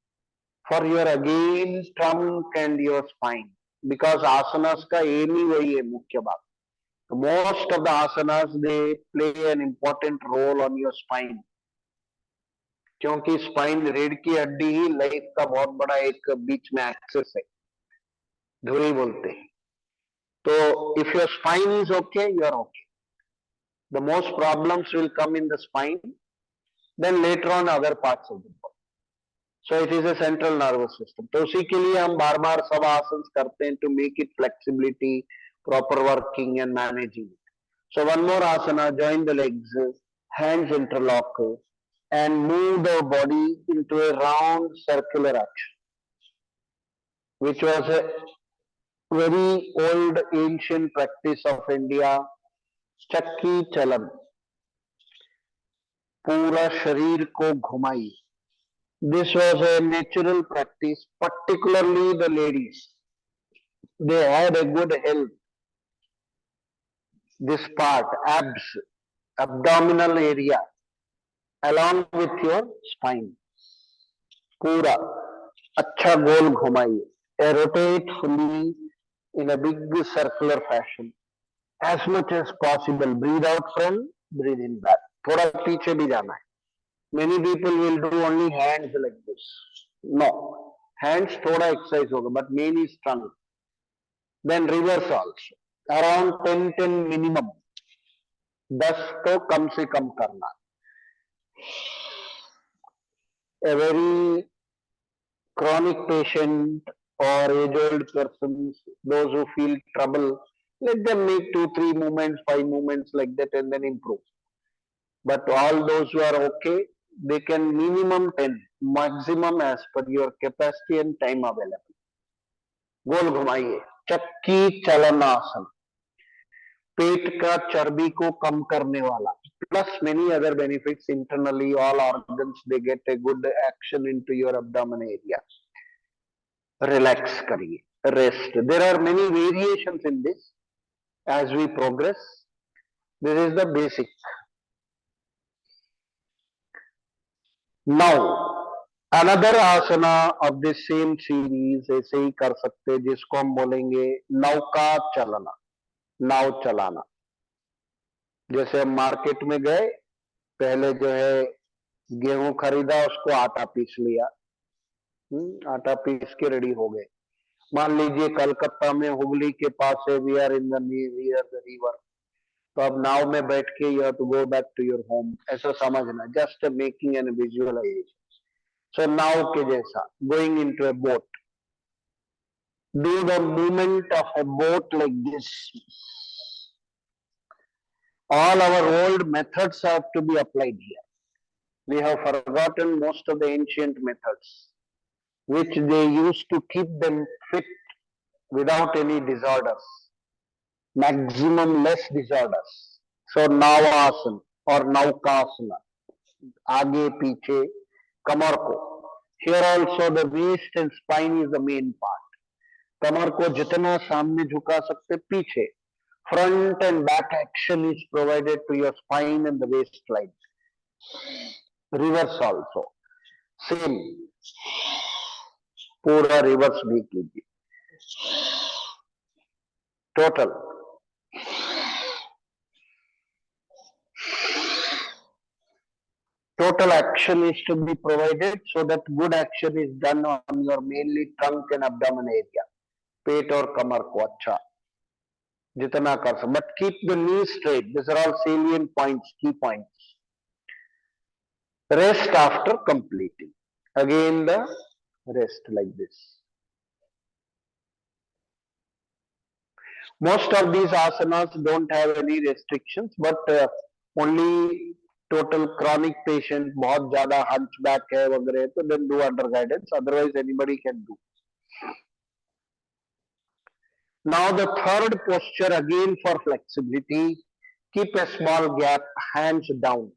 for your again trunk and your spine, because asanas ka aim hi wahi hai mukhya baat. Most of the asanas they play an important role on your spine, क्योंकि spine रीढ़ की हड्डी ही life का बहुत बड़ा एक बीच में access है, धुरी बोलते हैं. तो if your spine is okay, you are okay. The most problems will come in the spine, then later on other parts of the body. So it is a central nervous system. तो उसी के लिए हम बार बार सब आसन करते हैं to make it flexibility, proper working and managing. So one more asana, join the legs, hands interlock, and move the body into a round circular action, which was a very old ancient practice of India. चक्की चलन, पूरा शरीर को घुमाई. This was a natural practice, particularly the ladies. They had a good health. this part, abs, abdominal area, along with your spine. पूरा अच्छा गोल घुमाइए, rotate fully in a big circular fashion as much as possible. Breathe out front, breathe in back. थोड़ा पीछे भी जाना है. Many people will do only hands like this. No, hands थोड़ा exercise होगा, but main is trunk. Then reverse also. Around 10 minimum. 10 तो कम से कम करना. A very chronic patient or age-old persons, those who feel trouble, let them make 2-3 movements, 5 movements like that and then improve. But all those who are okay, they can minimum 10, maximum as per your capacity and time available. गोल घुमाइए, चक्की चलनासन, पेट का चर्बी को कम करने वाला, plus many other benefits internally. All organs they get a good action into your abdomen area. Relax करिए, rest. There are many variations in this as we progress. This is the basic. Now another asana of this same series ऐसे ही कर सकते हैं, जिसको हम बोलेंगे नौका चलना, नाव चलाना. जैसे हम मार्केट में गए, पहले जो है गेहूं खरीदा, उसको आटा पीस लिया, आटा पीस के रेडी हो गए. मान लीजिए कलकत्ता में हुगली के पास है, we are in the near the river, तो अब नाव में बैठ के you have to go back to your home, ऐसा समझना. Just making an visualisation. So नाव के जैसा, going into a boat, do the movement of a boat like this. All our old methods have to be applied here. We have forgotten most of the ancient methods, which they used to keep them fit without any disorders, maximum less disorders. So Navasana or Naukasana, आगे पीछे कमर को. Here also the waist and spine is the main part. कमर को जितना सामने झुका सकते, पीछे. Front and back action is provided to your spine and the waistline. Reverse also same, पूरा रिवर्स भी कीजिए. Total action is to be provided so that good action is done on your mainly trunk and abdomen area. पेट और कमर को अच्छा जितना कर सकते, but keep the knee straight. These are all salient points, key points. Rest after completing. Again the rest like this. Most of these asanas don't have any restrictions, but only total chronic patient, बहुत ज्यादा hunchback है वगैरह, तो then do under guidance. Otherwise anybody can do. Now the third posture, again for flexibility, keep a small gap, hands down.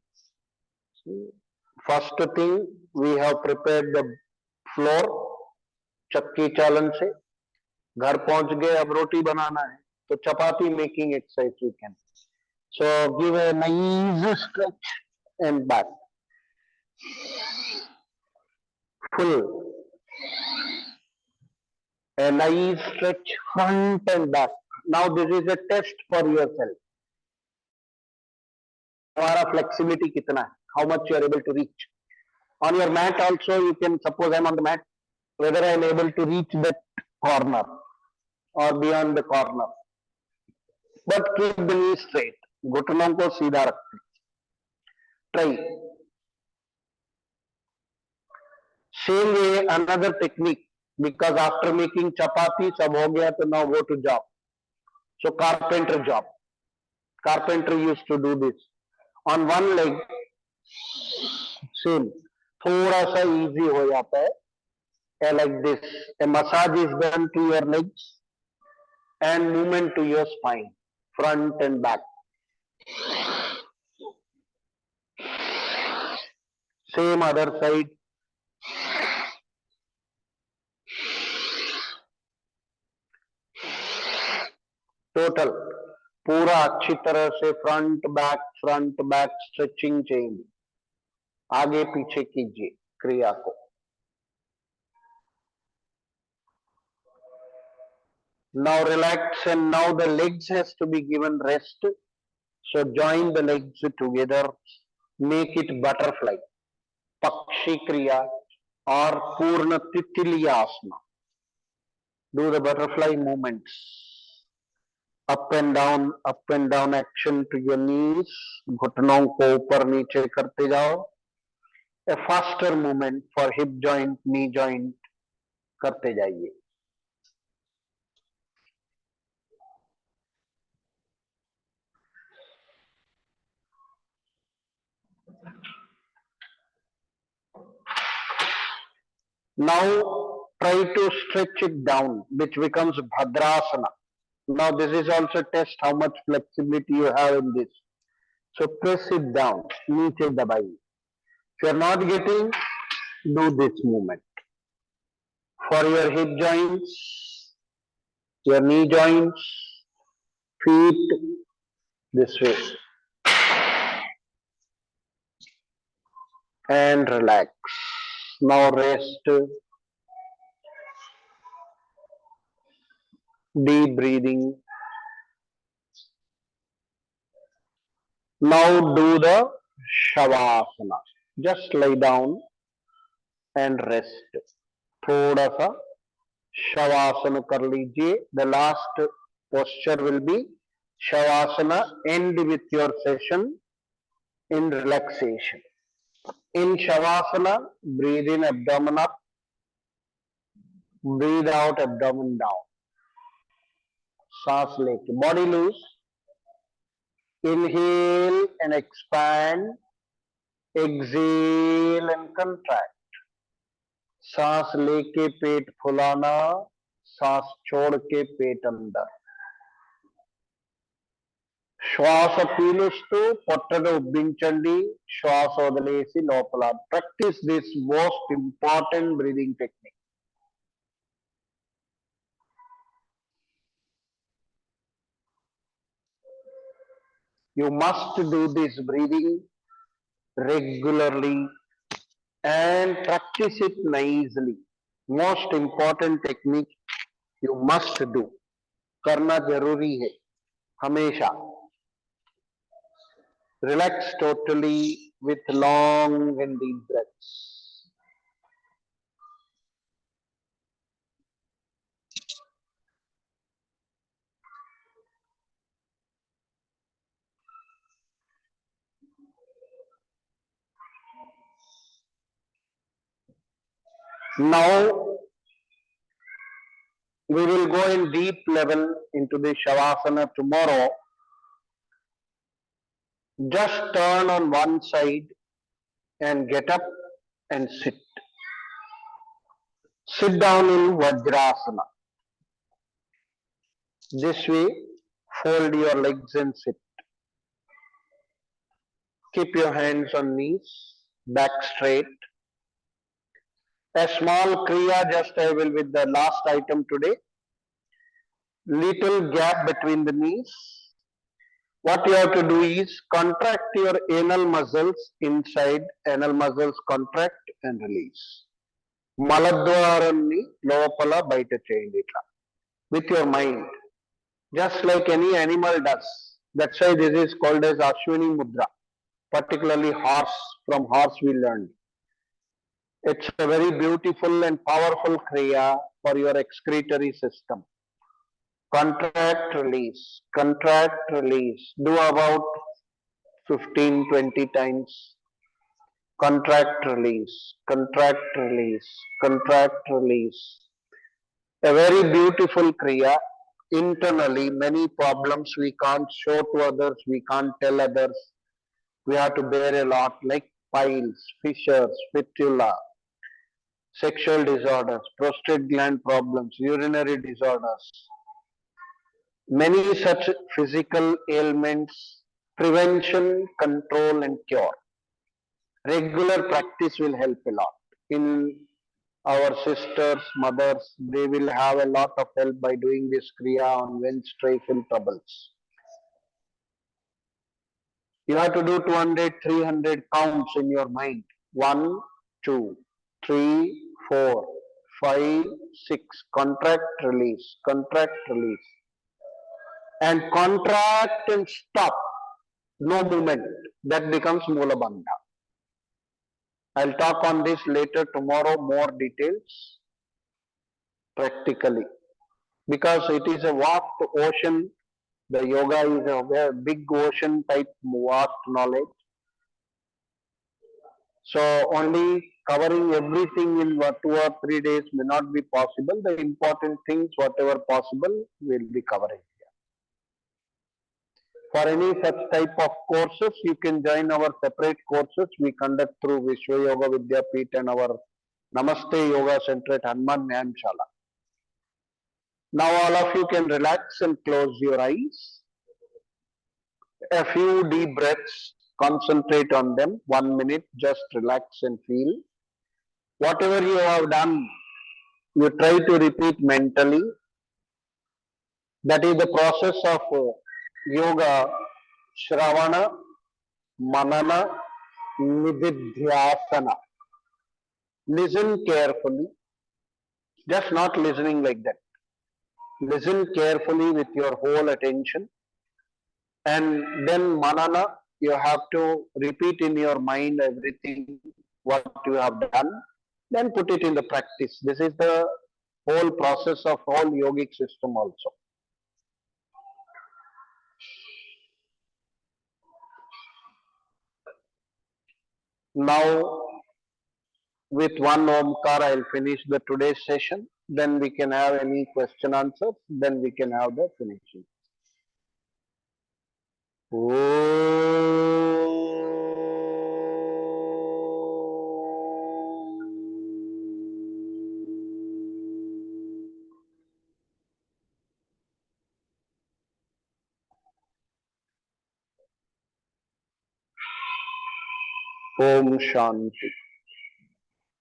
First thing, we have prepared the floor, चक्की चालन से. घर पहुंच गए, अब रोटी बनाना है, तो चपाती making exercise we can. So give a nice stretch and back. Full. A nice stretch front and back. Now this is a test for yourself. हमारा flexibility कितना है? How much you are able to reach? On your mat also, you can suppose I am on the mat, whether I am able to reach that corner or beyond the corner. But keep the knee straight. घुटनों को सीधा रखते. Try. Same way, another technique, because after making chapati, सब हो गया, तो now go to job. So carpenter job. Carpenter used to do this. On one leg, same. थोड़ा सा easy हो जाता है. Like this. A massage is done to your legs and movement to your spine, front and back. Same other side. Total. पूरा अच्छी तरह से front back stretching चाहिए, आगे पीछे कीजिए क्रिया को। Now relax and now the legs has to be given rest. So join the legs together, make it butterfly, Pakshi Kriya or Purna Titiliyasana. Do the butterfly movements. Up and down action to your knees. घुटनों को ऊपर नीचे करते जाओ. A faster movement for hip joint, knee joint करते जाइए. Now try to stretch it down, which becomes Bhadrasana. Now this is also test how much flexibility you have in this. So press it down, नीचे दबाइए. If you are not getting, do this movement. For your hip joints, your knee joints, feet, this way. And relax. Now rest. Deep breathing. Now do the Shavasana. Just lie down and rest. थोड़ा सा शवासन कर लीजिए. The last posture will be Shavasana. End with your session in relaxation. In Shavasana, breathe in abdomen up, breathe out abdomen down. सांस लेके body loose. Inhale and expand. Exhale and contract. सांस लेके पेट फुलाना, सांस छोड़ के पेट अंदर. శ్వాస పీలుస్తూ పొట్టను ఉబ్బించండి, శ్వాస వదిలేసి లోపల. Practice this most important breathing technique. You must do this breathing regularly and practice it nicely. Most important technique you must do. करना जरूरी है हमेशा. Relax totally with long and deep breaths. Now we will go in deep level into the Shavasana tomorrow. Just turn on one side and get up and sit. Sit down in Vajrasana. This way, fold your legs and sit. Keep your hands on knees, back straight. A small kriya just I will with the last item today. Little gap between the knees. What you have to do is contract your anal muscles inside, anal muscles contract and release. Maladwaranni lopala baita cheyandi itla with your mind, just like any animal does. That's why this is called as Ashwini Mudra, particularly horse. From horse we learned. It's a very beautiful and powerful kriya for your excretory system. Contract, release, contract, release. Do about 15-20 times. Contract, release, contract, release, contract, release. A very beautiful kriya. Internally, many problems we can't show to others, we can't tell others. We have to bear a lot, like piles, fissures, fistula, sexual disorders, prostate gland problems, urinary disorders. Many such physical ailments, prevention, control and cure. Regular practice will help a lot. In our sisters, mothers, they will have a lot of help by doing this kriya on menstruation troubles. You have to do 200, 300 counts in your mind. 1, 2, 3, 4, 5, 6. Contract, release. Contract, release. And contract and stop. No movement. That becomes Mula Bandha. I'll talk on this later tomorrow, more details, practically. Because it is a vast ocean. The yoga is a big ocean type vast knowledge. So only covering everything in 2 or 3 days may not be possible. The important things, whatever possible, we'll be covering here. For any such type of courses, you can join our separate courses we conduct through Vishwa Yoga Vidyapeeth and our Namaste Yoga Center at Hanuman Nyanshala. Now all of you can relax and close your eyes. A few deep breaths, concentrate on them. 1 minute, just relax and feel. Whatever you have done, you try to repeat mentally. That is the process of yoga, Shravana, Manana, Nididhyasana. Listen carefully, just not listening like that. Listen carefully with your whole attention. And then Manana, you have to repeat in your mind everything what you have done. Then put it in the practice. This is the whole process of whole yogic system also. Now, with one Omkar, I'll finish the today's session. Then we can have any question answers. Then we can have the finishing. Om Shanti.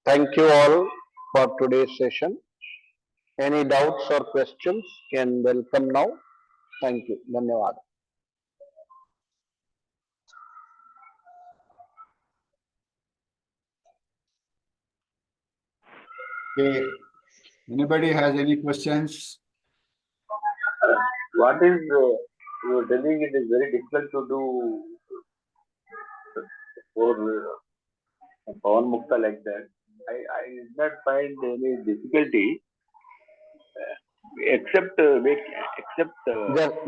Thank you all for today's session. Any doubts or questions can welcome now. Thank you. Dhanyavad. Okay. Anybody has any questions? What is you are telling it is very difficult to do for Pawan Mukta like that. I did not find any difficulty except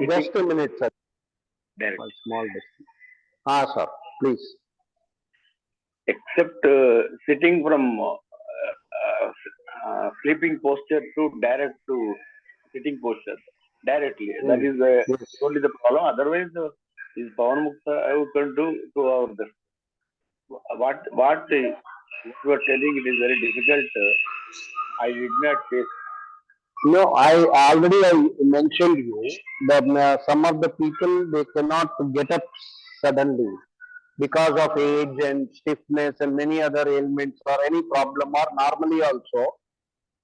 Just a minute, sir. direct. A small distance. Sir, please. Except sitting from sleeping posture to direct to sitting posture directly. That is Yes. only the problem. Otherwise, is Pawan Mukta I can do to our best. What you are telling it is very difficult. I did not face. No, I mentioned you that some of the people they cannot get up suddenly because of age and stiffness and many other ailments or any problem or normally also.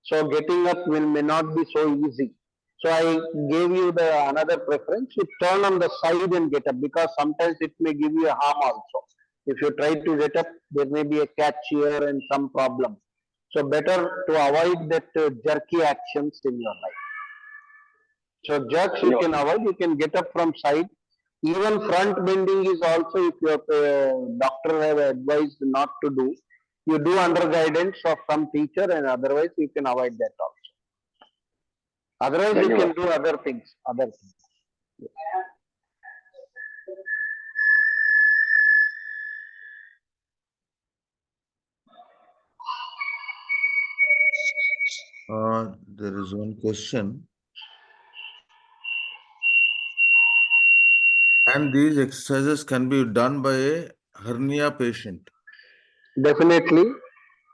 So getting up may not be so easy. So I gave you the another preference. You turn on the side and get up because sometimes it may give you a harm also. If you try to get up, there may be a catch here and some problem. So better to avoid that jerky actions in your life. So jerks you can avoid. You can get up from side. Even front bending is also if your doctor have advised not to do. You do under guidance of some teacher and otherwise you can avoid that also. Otherwise you can do other things. There is one question. And these exercises can be done by a hernia patient. Definitely.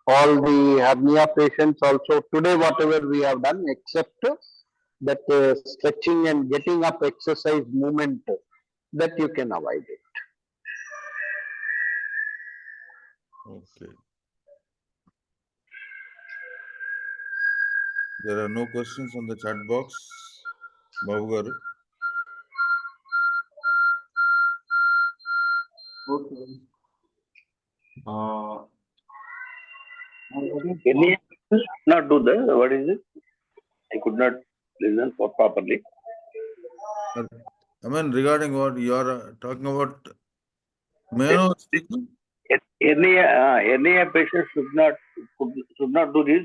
All the hernia patients also today whatever we have done except that stretching and getting up exercise movement that you can avoid it. Okay. There are no questions on the chat box. Babu garu. Okay. Any not do the what is it? I could not listen for properly. I mean, regarding what you are talking about, may I know speaking? Any patient should not do this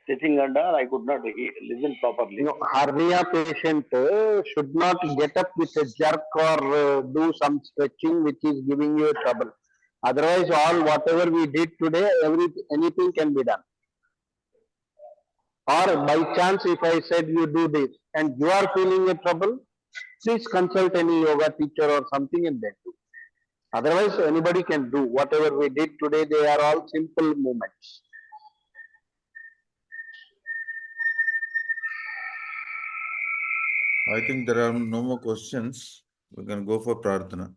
sitting under. I could not listen properly. No, hernia patient should not get up with a jerk or do some stretching which is giving you trouble. Otherwise, all whatever we did today, anything can be done. Or by chance, if I said you do this and you are feeling a trouble, please consult any yoga teacher or something and then do. Otherwise, anybody can do whatever we did today. They are all simple movements. I think there are no more questions. We can go for Prarthana.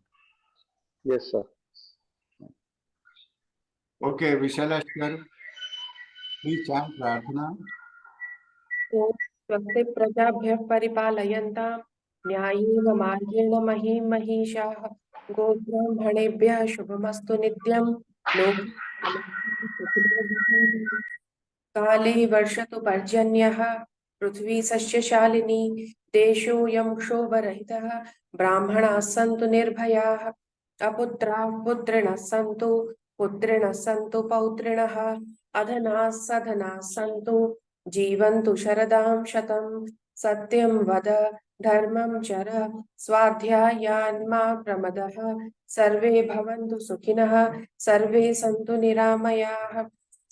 Yes, sir. Okay, Vishalash garu, please chant Prarthana. ॐ स्वस्ति प्रजाभ्यः परिपालयन्तां न्यायेन मार्गेण महीं महिषाः गोब्राह्मणेभ्यः शुभमस्तु नित्यं लोके समस्तं सुखिनो भवन्तु। काले वर्षतु पर्जन्यः पृथ्वी सस्यशालिनी देशोऽयं क्षोभरहितः ब्राह्मणाः सन्तु निर्भयाः अपुत्राः पुत्रिणः सन्तु पुत्रिणः सन्तु पौत्रिणः अधनाः सधनाः सन्तु जीवन्तु शरदां शतं सत्यं वद धर्मं चर स्वाध्यायान्मा प्रमदः सर्वे भवन्तु सुखिनः सर्वे सन्तु निरामयाः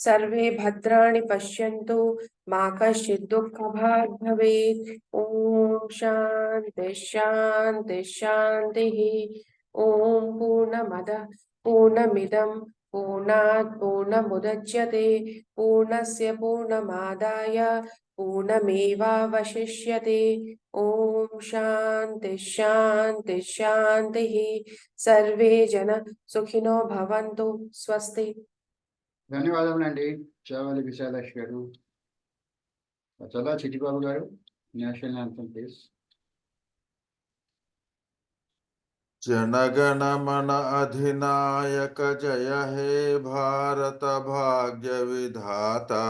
सर्वे भद्राणि पश्यन्तु मा कश्चित् दुःखभाग् भवेत् ॐ शान्ति शान्ति शान्तिः ॐ पूर्णमदः पूर्णमिदं पूर्णात् पूर्णमुदच्यते पूर्णस्य पूर्णमादाय पूर्णमेवावशिष्यते ॐ शान्ति शान्ति शान्तिः सर्वे जन सुखिनो भवन्तु स्वस्ति ధన్యవాదములండి చావాలి విశాలాష్ గారు. చలా చిట్టిబాబు గారు, నేషనల్ యాంథమ్ ప్లీజ్. जनगण मन अधिनायक जय हे भारत भाग्य विधाता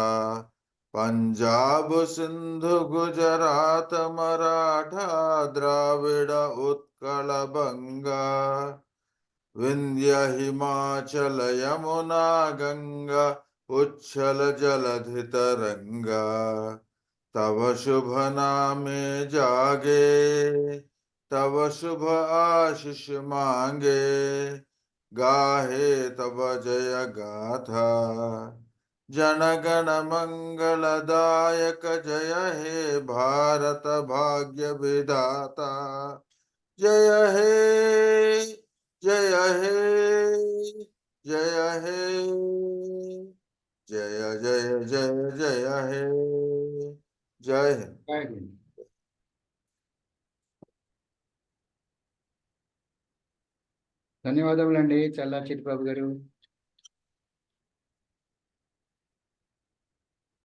पंजाब सिंधु गुजरात मराठा द्राविड़ उत्कल बंगा विंध्य हिमाचल यमुना गंगा उच्छल जलधि तरंगा तव शुभ नामे जागे तव शुभ आशीष मांगे गाहे तव जय गाथा जनगण मंगलदायक जय हे भारत भाग्य विधाता जय हे जय हे जय हे जय जय जय जय हे जय हिंद. జై హింద్. ధన్యవాదములండి చల్లా చిట్టిబాబు గారు.